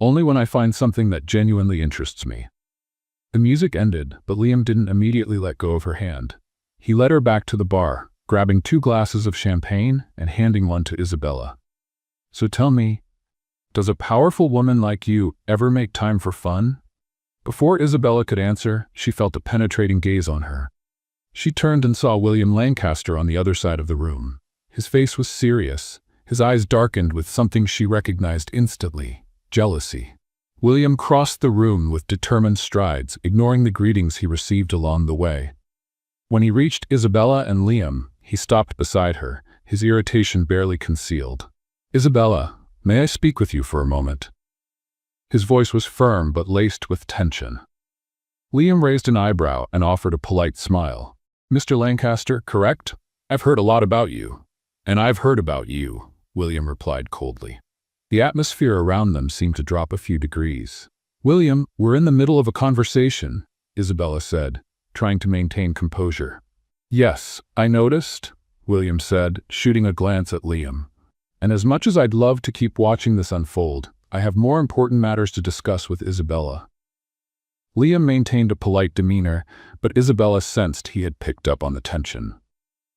"Only when I find something that genuinely interests me." The music ended, but Liam didn't immediately let go of her hand. He led her back to the bar, grabbing 2 glasses of champagne and handing one to Isabella. "So tell me, does a powerful woman like you ever make time for fun?" Before Isabella could answer, she felt a penetrating gaze on her. She turned and saw William Lancaster on the other side of the room. His face was serious, his eyes darkened with something she recognized instantly: jealousy. William crossed the room with determined strides, ignoring the greetings he received along the way. When he reached Isabella and Liam, he stopped beside her, his irritation barely concealed. "Isabella, may I speak with you for a moment?" His voice was firm but laced with tension. Liam raised an eyebrow and offered a polite smile. "Mr. Lancaster, correct? I've heard a lot about you." "And I've heard about you," William replied coldly. The atmosphere around them seemed to drop a few degrees. "William, we're in the middle of a conversation," Isabella said, trying to maintain composure. "Yes, I noticed," William said, shooting a glance at Liam. "And as much as I'd love to keep watching this unfold, I have more important matters to discuss with Isabella." Liam maintained a polite demeanor, but Isabella sensed he had picked up on the tension.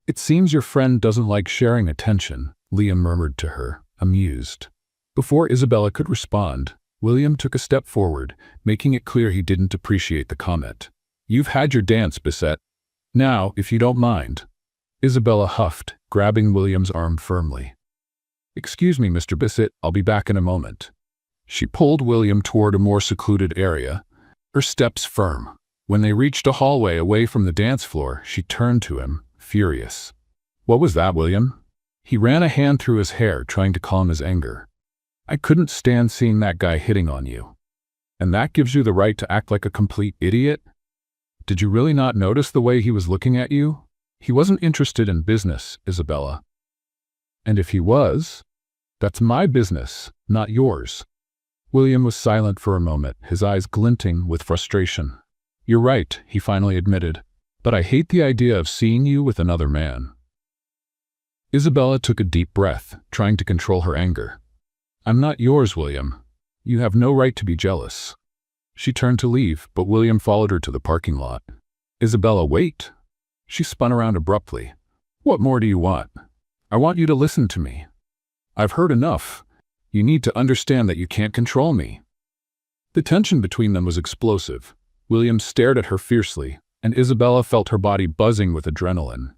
"It seems your friend doesn't like sharing attention," Liam murmured to her, amused. Before Isabella could respond, William took a step forward, making it clear he didn't appreciate the comment. "You've had your dance, Bissett. Now, if you don't mind." Isabella huffed, grabbing William's arm firmly. "Excuse me, Mr. Bissett, I'll be back in a moment." She pulled William toward a more secluded area, her steps firm. When they reached a hallway away from the dance floor, she turned to him, furious. "What was that, William?" He ran a hand through his hair, trying to calm his anger. "I couldn't stand seeing that guy hitting on you. And that gives you the right to act like a complete idiot? Did you really not notice the way he was looking at you? He wasn't interested in business, Isabella. And if he was, that's my business, not yours." William was silent for a moment, his eyes glinting with frustration. "You're right," he finally admitted, "but I hate the idea of seeing you with another man." Isabella took a deep breath, trying to control her anger. "I'm not yours, William. You have no right to be jealous." She turned to leave, but William followed her to the parking lot. "Isabella, wait." She spun around abruptly. "What more do you want?" "I want you to listen to me. I've heard enough. You need to understand that you can't control me." The tension between them was explosive. William stared at her fiercely, and Isabella felt her body buzzing with adrenaline.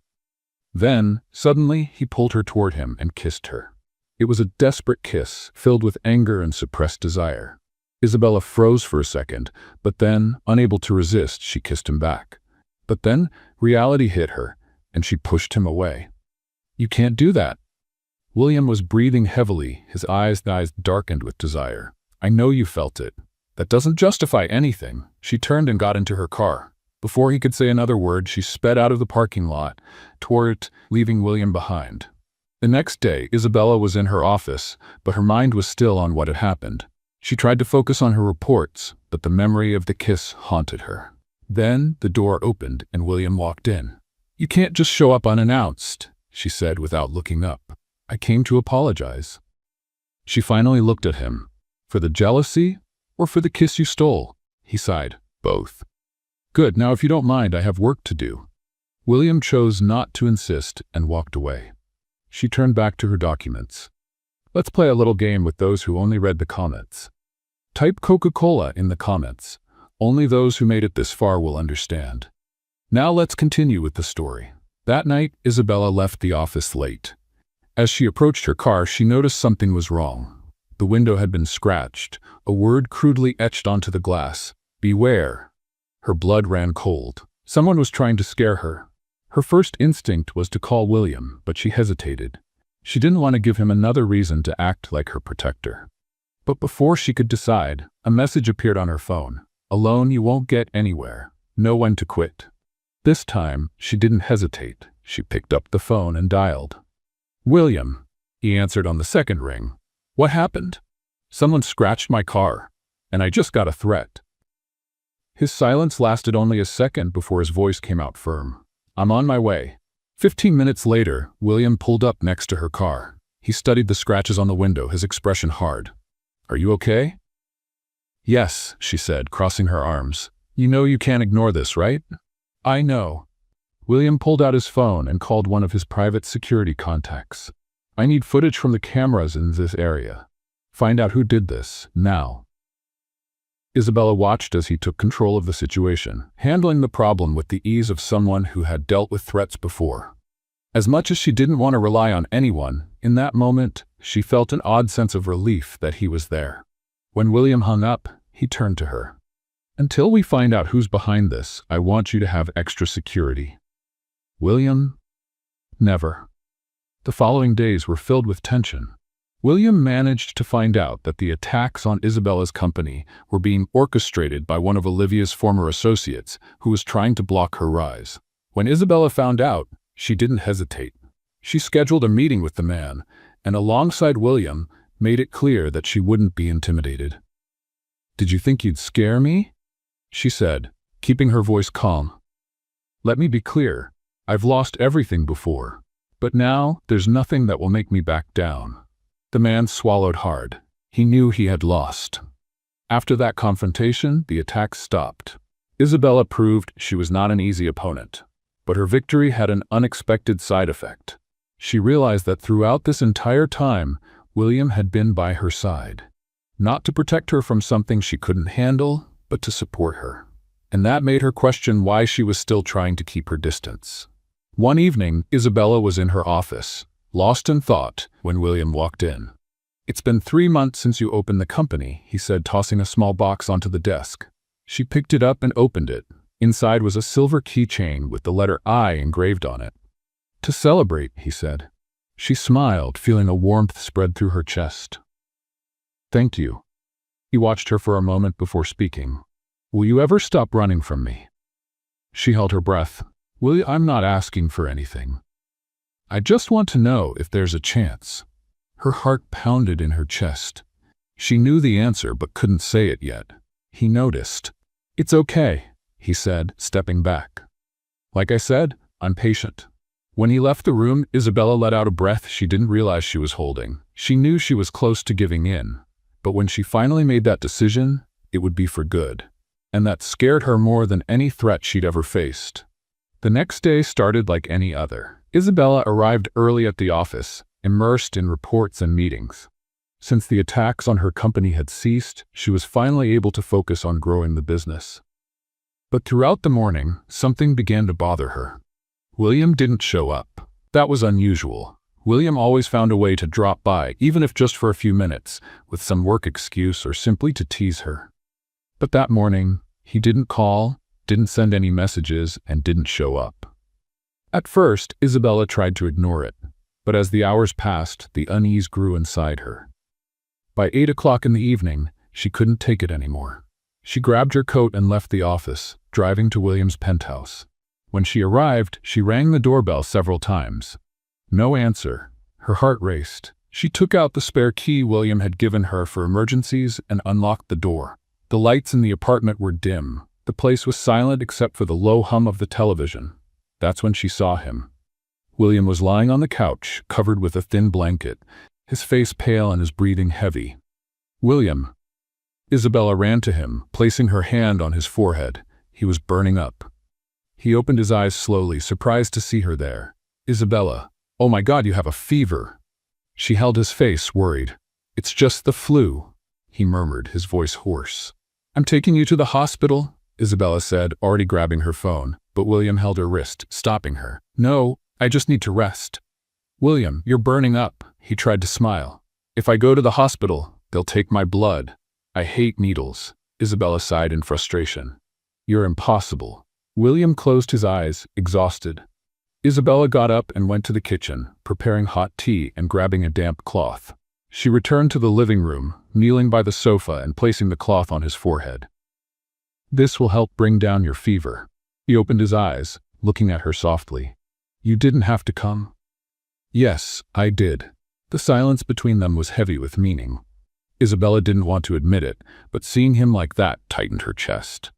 Then, suddenly, he pulled her toward him and kissed her. It was a desperate kiss, filled with anger and suppressed desire. Isabella froze for a second, but then, unable to resist, she kissed him back. But then, reality hit her, and she pushed him away. "You can't do that." William was breathing heavily, his eyes darkened with desire. "I know you felt it. That doesn't justify anything." She turned and got into her car. Before he could say another word, she sped out of the parking lot, toward it, leaving William behind. The next day, Isabella was in her office, but her mind was still on what had happened. She tried to focus on her reports, but the memory of the kiss haunted her. Then the door opened and William walked in. "You can't just show up unannounced," she said without looking up. "I came to apologize." She finally looked at him. "For the jealousy or for the kiss you stole?" He sighed. "Both." "Good, now if you don't mind, I have work to do." William chose not to insist and walked away. She turned back to her documents. "Let's play a little game with those who only read the comments. Type Coca-Cola in the comments. Only those who made it this far will understand." Now let's continue with the story. That night, Isabella left the office late. As she approached her car, she noticed something was wrong. The window had been scratched, a word crudely etched onto the glass: "Beware." Her blood ran cold. Someone was trying to scare her. Her first instinct was to call William, but she hesitated. She didn't want to give him another reason to act like her protector. But before she could decide, a message appeared on her phone. "Alone you won't get anywhere. Know when to quit." This time, she didn't hesitate. She picked up the phone and dialed. "William," he answered on the second ring. "What happened?" "Someone scratched my car, and I just got a threat." His silence lasted only a second before his voice came out firm. "I'm on my way." 15 minutes later, William pulled up next to her car. He studied the scratches on the window, his expression hard. "Are you okay?" "Yes," she said, crossing her arms. "You know you can't ignore this, right?" "I know." William pulled out his phone and called one of his private security contacts. "I need footage from the cameras in this area. Find out who did this, now." Isabella watched as he took control of the situation, handling the problem with the ease of someone who had dealt with threats before. As much as she didn't want to rely on anyone, in that moment, she felt an odd sense of relief that he was there. When William hung up, he turned to her. "Until we find out who's behind this, I want you to have extra security." "William?" "Never." The following days were filled with tension. William managed to find out that the attacks on Isabella's company were being orchestrated by one of Olivia's former associates who was trying to block her rise. When Isabella found out, she didn't hesitate. She scheduled a meeting with the man, and alongside William, made it clear that she wouldn't be intimidated. "Did you think you'd scare me?" she said, keeping her voice calm. "Let me be clear, I've lost everything before, but now there's nothing that will make me back down." The man swallowed hard. He knew he had lost. After that confrontation, the attacks stopped. Isabella proved she was not an easy opponent, but her victory had an unexpected side effect. She realized that throughout this entire time, William had been by her side. Not to protect her from something she couldn't handle, but to support her. And that made her question why she was still trying to keep her distance. One evening, Isabella was in her office, lost in thought, when William walked in. "It's been 3 months since you opened the company," he said, tossing a small box onto the desk. She picked it up and opened it. Inside was a silver keychain with the letter I engraved on it. "To celebrate," he said. She smiled, feeling a warmth spread through her chest. "Thank you." He watched her for a moment before speaking. "Will you ever stop running from me?" She held her breath. "Will, I'm not asking for anything. I just want to know if there's a chance." Her heart pounded in her chest. She knew the answer but couldn't say it yet. He noticed. "It's okay," he said, stepping back. "Like I said, I'm patient." When he left the room, Isabella let out a breath she didn't realize she was holding. She knew she was close to giving in, but when she finally made that decision, it would be for good. And that scared her more than any threat she'd ever faced. The next day started like any other. Isabella arrived early at the office, immersed in reports and meetings. Since the attacks on her company had ceased, she was finally able to focus on growing the business. But throughout the morning, something began to bother her. William didn't show up. That was unusual. William always found a way to drop by, even if just for a few minutes, with some work excuse or simply to tease her. But that morning, he didn't call, didn't send any messages, and didn't show up. At first, Isabella tried to ignore it, but as the hours passed, the unease grew inside her. By 8 o'clock in the evening, she couldn't take it anymore. She grabbed her coat and left the office, driving to William's penthouse. When she arrived, she rang the doorbell several times. No answer. Her heart raced. She took out the spare key William had given her for emergencies and unlocked the door. The lights in the apartment were dim. The place was silent except for the low hum of the television. That's when she saw him. William was lying on the couch, covered with a thin blanket, his face pale and his breathing heavy. "William." Isabella ran to him, placing her hand on his forehead. He was burning up. He opened his eyes slowly, surprised to see her there. "Isabella, oh my God, you have a fever." She held his face, worried. "It's just the flu," he murmured, his voice hoarse. "I'm taking you to the hospital," Isabella said, already grabbing her phone. but William held her wrist, stopping her. "No, I just need to rest." "William, you're burning up." He tried to smile. "If I go to the hospital, they'll take my blood. I hate needles." Isabella sighed in frustration. "You're impossible." William closed his eyes, exhausted. Isabella got up and went to the kitchen, preparing hot tea and grabbing a damp cloth. She returned to the living room, kneeling by the sofa and placing the cloth on his forehead. "This will help bring down your fever." He opened his eyes, looking at her softly. "You didn't have to come." "Yes, I did." The silence between them was heavy with meaning. Isabella didn't want to admit it, but seeing him like that tightened her chest.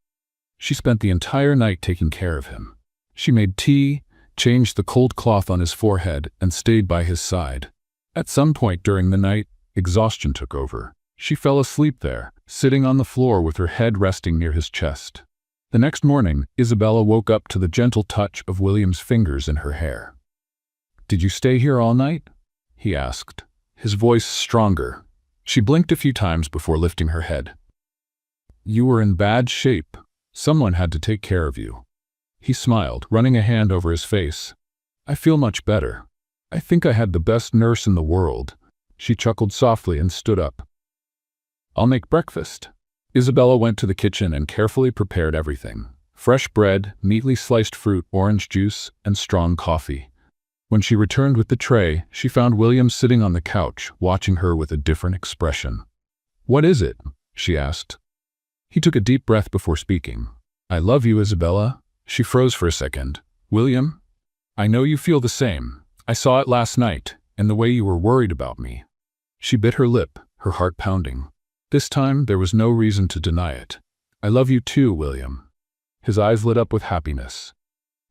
She spent the entire night taking care of him. She made tea, changed the cold cloth on his forehead, and stayed by his side. At some point during the night, exhaustion took over. She fell asleep there, sitting on the floor with her head resting near his chest. The next morning, Isabella woke up to the gentle touch of William's fingers in her hair. "Did you stay here all night?" he asked, his voice stronger. She blinked a few times before lifting her head. "You were in bad shape. Someone had to take care of you." He smiled, running a hand over his face. "I feel much better. I think I had the best nurse in the world." She chuckled softly and stood up. "I'll make breakfast." Isabella went to the kitchen and carefully prepared everything. Fresh bread, neatly sliced fruit, orange juice, and strong coffee. When she returned with the tray, she found William sitting on the couch, watching her with a different expression. "What is it?" she asked. He took a deep breath before speaking. "I love you, Isabella." She froze for a second. "William, I know you feel the same. I saw it last night, and the way you were worried about me." She bit her lip, her heart pounding. This time, there was no reason to deny it. "I love you too, William." His eyes lit up with happiness.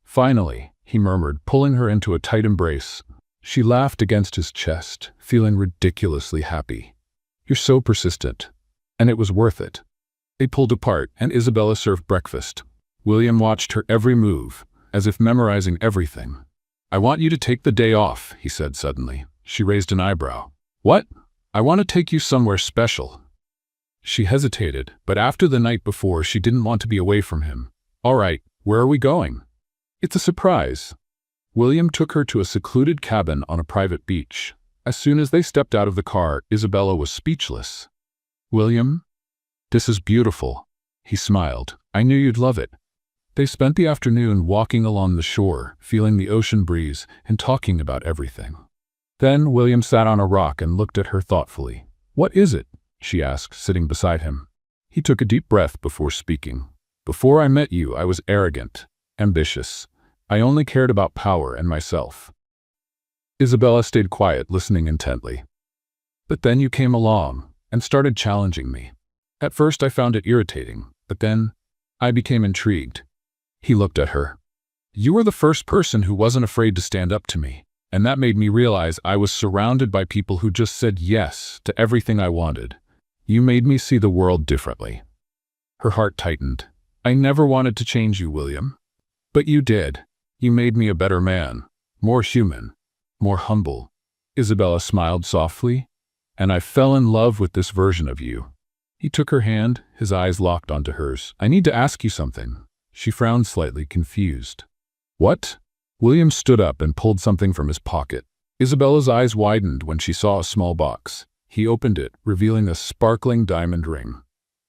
"Finally," he murmured, pulling her into a tight embrace. She laughed against his chest, feeling ridiculously happy. "You're so persistent." And it was worth it. They pulled apart, and Isabella served breakfast. William watched her every move, as if memorizing everything. "I want you to take the day off," he said suddenly. She raised an eyebrow. "What?" "I want to take you somewhere special." She hesitated, but after the night before, she didn't want to be away from him. "All right, where are we going?" "It's a surprise." William took her to a secluded cabin on a private beach. As soon as they stepped out of the car, Isabella was speechless. "William, this is beautiful." He smiled. "I knew you'd love it." They spent the afternoon walking along the shore, feeling the ocean breeze and talking about everything. Then William sat on a rock and looked at her thoughtfully. "What is it?" she asked, sitting beside him. He took a deep breath before speaking. "Before I met you, I was arrogant, ambitious. I only cared about power and myself." Isabella stayed quiet, listening intently. "But then you came along and started challenging me. At first I found it irritating, but then I became intrigued." He looked at her. "You were the first person who wasn't afraid to stand up to me, and that made me realize I was surrounded by people who just said yes to everything I wanted. You made me see the world differently." Her heart tightened. "I never wanted to change you, William. But you did. You made me a better man, more human, more humble." Isabella smiled softly. "And I fell in love with this version of you." He took her hand, his eyes locked onto hers. "I need to ask you something." She frowned slightly, confused. "What?" William stood up and pulled something from his pocket. Isabella's eyes widened when she saw a small box. He opened it, revealing a sparkling diamond ring.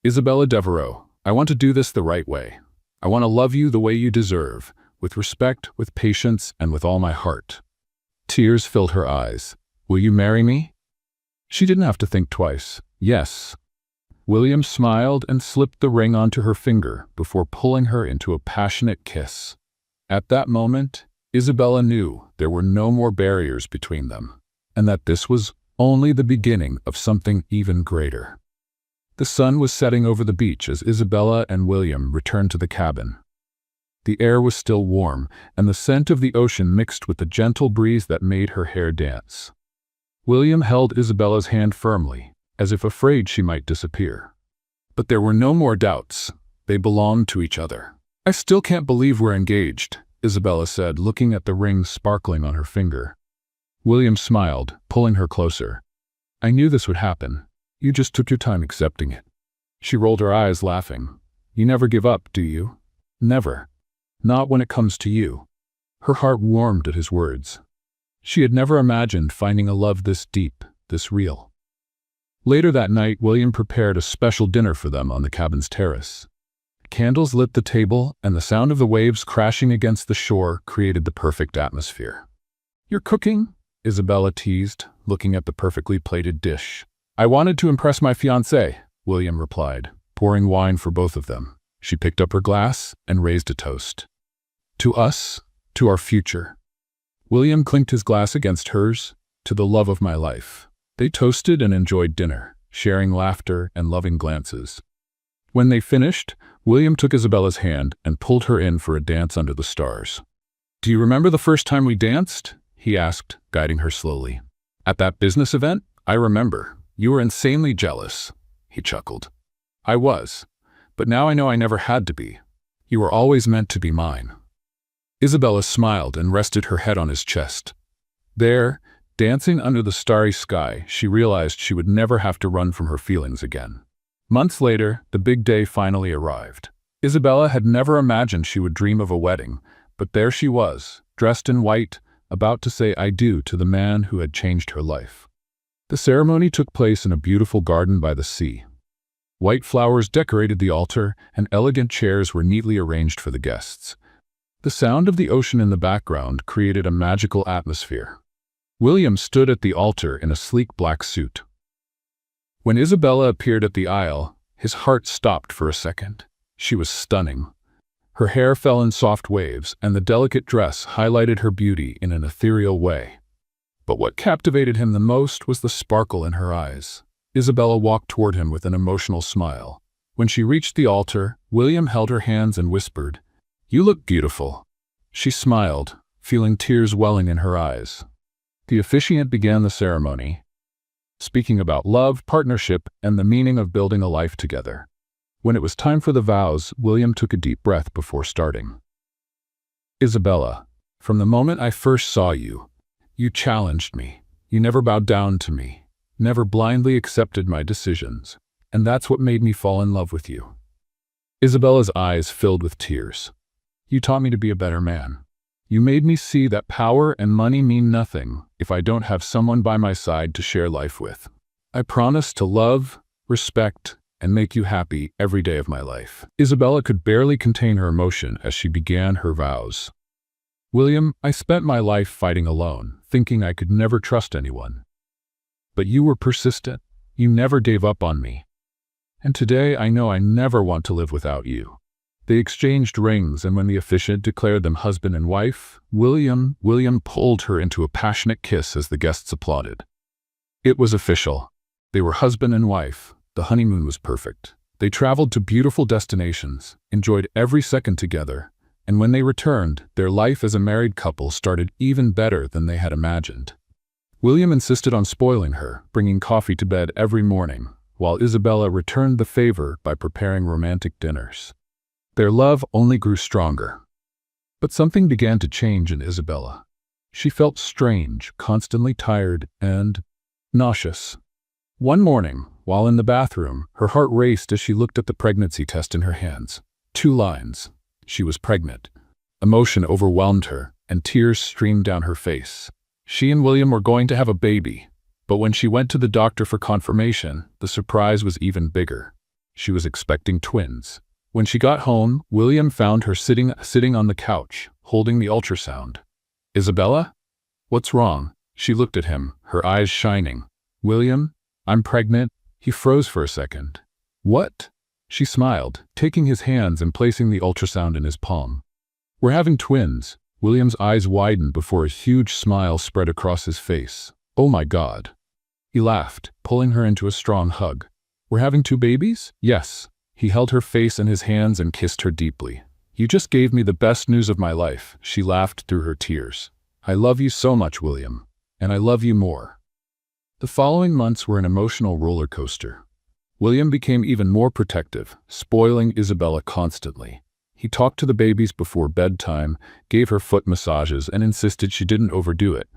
"Isabella Devereaux, I want to do this the right way. I want to love you the way you deserve, with respect, with patience, and with all my heart." Tears filled her eyes. "Will you marry me?" She didn't have to think twice. "Yes." William smiled and slipped the ring onto her finger before pulling her into a passionate kiss. At that moment, Isabella knew there were no more barriers between them, and that this was only the beginning of something even greater. The sun was setting over the beach as Isabella and William returned to the cabin. The air was still warm, and the scent of the ocean mixed with the gentle breeze that made her hair dance. William held Isabella's hand firmly, as if afraid she might disappear. But there were no more doubts. They belonged to each other. "I still can't believe we're engaged," Isabella said, looking at the ring sparkling on her finger. William smiled, pulling her closer. "I knew this would happen. You just took your time accepting it." She rolled her eyes, laughing. "You never give up, do you?" "Never." Not when it comes to you." Her heart warmed at his words. She had never imagined finding a love this deep, this real. Later that night, William prepared a special dinner for them on the cabin's terrace. Candles lit the table, and the sound of the waves crashing against the shore created the perfect atmosphere. "You're cooking?" Isabella teased, looking at the perfectly plated dish. "I wanted to impress my fiancé," William replied, pouring wine for both of them. She picked up her glass and raised a toast. "To us, to our future." William clinked his glass against hers, "To the love of my life." They toasted and enjoyed dinner, sharing laughter and loving glances. When they finished, William took Isabella's hand and pulled her in for a dance under the stars. "Do you remember the first time we danced?" he asked, guiding her slowly. "At that business event? I remember. You were insanely jealous." He chuckled. "I was. But now I know I never had to be. You were always meant to be mine." Isabella smiled and rested her head on his chest. There, dancing under the starry sky, she realized she would never have to run from her feelings again. Months later, the big day finally arrived. Isabella had never imagined she would dream of a wedding, but there she was, dressed in white, about to say "I do" to the man who had changed her life. The ceremony took place in a beautiful garden by the sea. White flowers decorated the altar, and elegant chairs were neatly arranged for the guests. The sound of the ocean in the background created a magical atmosphere. William stood at the altar in a sleek black suit. When Isabella appeared at the aisle, his heart stopped for a second. She was stunning. Her hair fell in soft waves, and the delicate dress highlighted her beauty in an ethereal way. But what captivated him the most was the sparkle in her eyes. Isabella walked toward him with an emotional smile. When she reached the altar, William held her hands and whispered, "You look beautiful." She smiled, feeling tears welling in her eyes. The officiant began the ceremony, speaking about love, partnership, and the meaning of building a life together. When it was time for the vows, William took a deep breath before starting. "Isabella, from the moment I first saw you, you challenged me. You never bowed down to me, never blindly accepted my decisions, and that's what made me fall in love with you." Isabella's eyes filled with tears. "You taught me to be a better man. You made me see that power and money mean nothing if I don't have someone by my side to share life with. I promise to love, respect, and make you happy every day of my life." Isabella could barely contain her emotion as she began her vows. "William, I spent my life fighting alone, thinking I could never trust anyone. But you were persistent. You never gave up on me. And today I know I never want to live without you." They exchanged rings, and when the officiant declared them husband and wife, William pulled her into a passionate kiss as the guests applauded. It was official. They were husband and wife. The honeymoon was perfect. They traveled to beautiful destinations, enjoyed every second together, and when they returned, their life as a married couple started even better than they had imagined. William insisted on spoiling her, bringing coffee to bed every morning, while Isabella returned the favor by preparing romantic dinners. Their love only grew stronger. But something began to change in Isabella. She felt strange, constantly tired, and nauseous. One morning, while in the bathroom, her heart raced as she looked at the pregnancy test in her hands. 2 lines. She was pregnant. Emotion overwhelmed her, and tears streamed down her face. She and William were going to have a baby, but when she went to the doctor for confirmation, the surprise was even bigger. She was expecting twins. When she got home, William found her sitting on the couch, holding the ultrasound. "Isabella? What's wrong?" She looked at him, her eyes shining. "William, I'm pregnant." He froze for a second. "What?" She smiled, taking his hands and placing the ultrasound in his palm. "We're having twins." William's eyes widened before a huge smile spread across his face. "Oh my God." He laughed, pulling her into a strong hug. "We're having 2 babies?" "Yes." He held her face in his hands and kissed her deeply. "You just gave me the best news of my life." She laughed through her tears. "I love you so much, William. And I love you more." The following months were an emotional roller coaster. William became even more protective, spoiling Isabella constantly. He talked to the babies before bedtime, gave her foot massages, and insisted she didn't overdo it.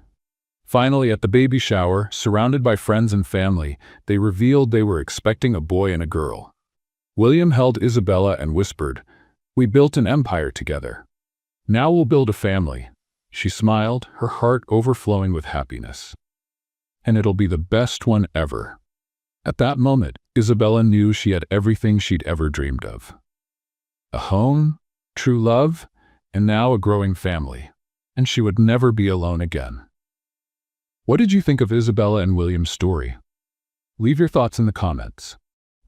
Finally, at the baby shower, surrounded by friends and family, they revealed they were expecting a boy and a girl. William held Isabella and whispered, "We built an empire together." Now we'll build a family." She smiled, her heart overflowing with happiness. "And it'll be the best one ever." At that moment, Isabella knew she had everything she'd ever dreamed of. A home, true love, and now a growing family. And she would never be alone again. What did you think of Isabella and William's story? Leave your thoughts in the comments.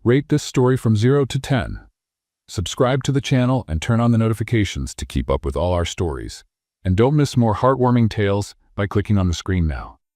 Rate this story from 0 to 10. Subscribe to the channel and turn on the notifications to keep up with all our stories. And don't miss more heartwarming tales by clicking on the screen now.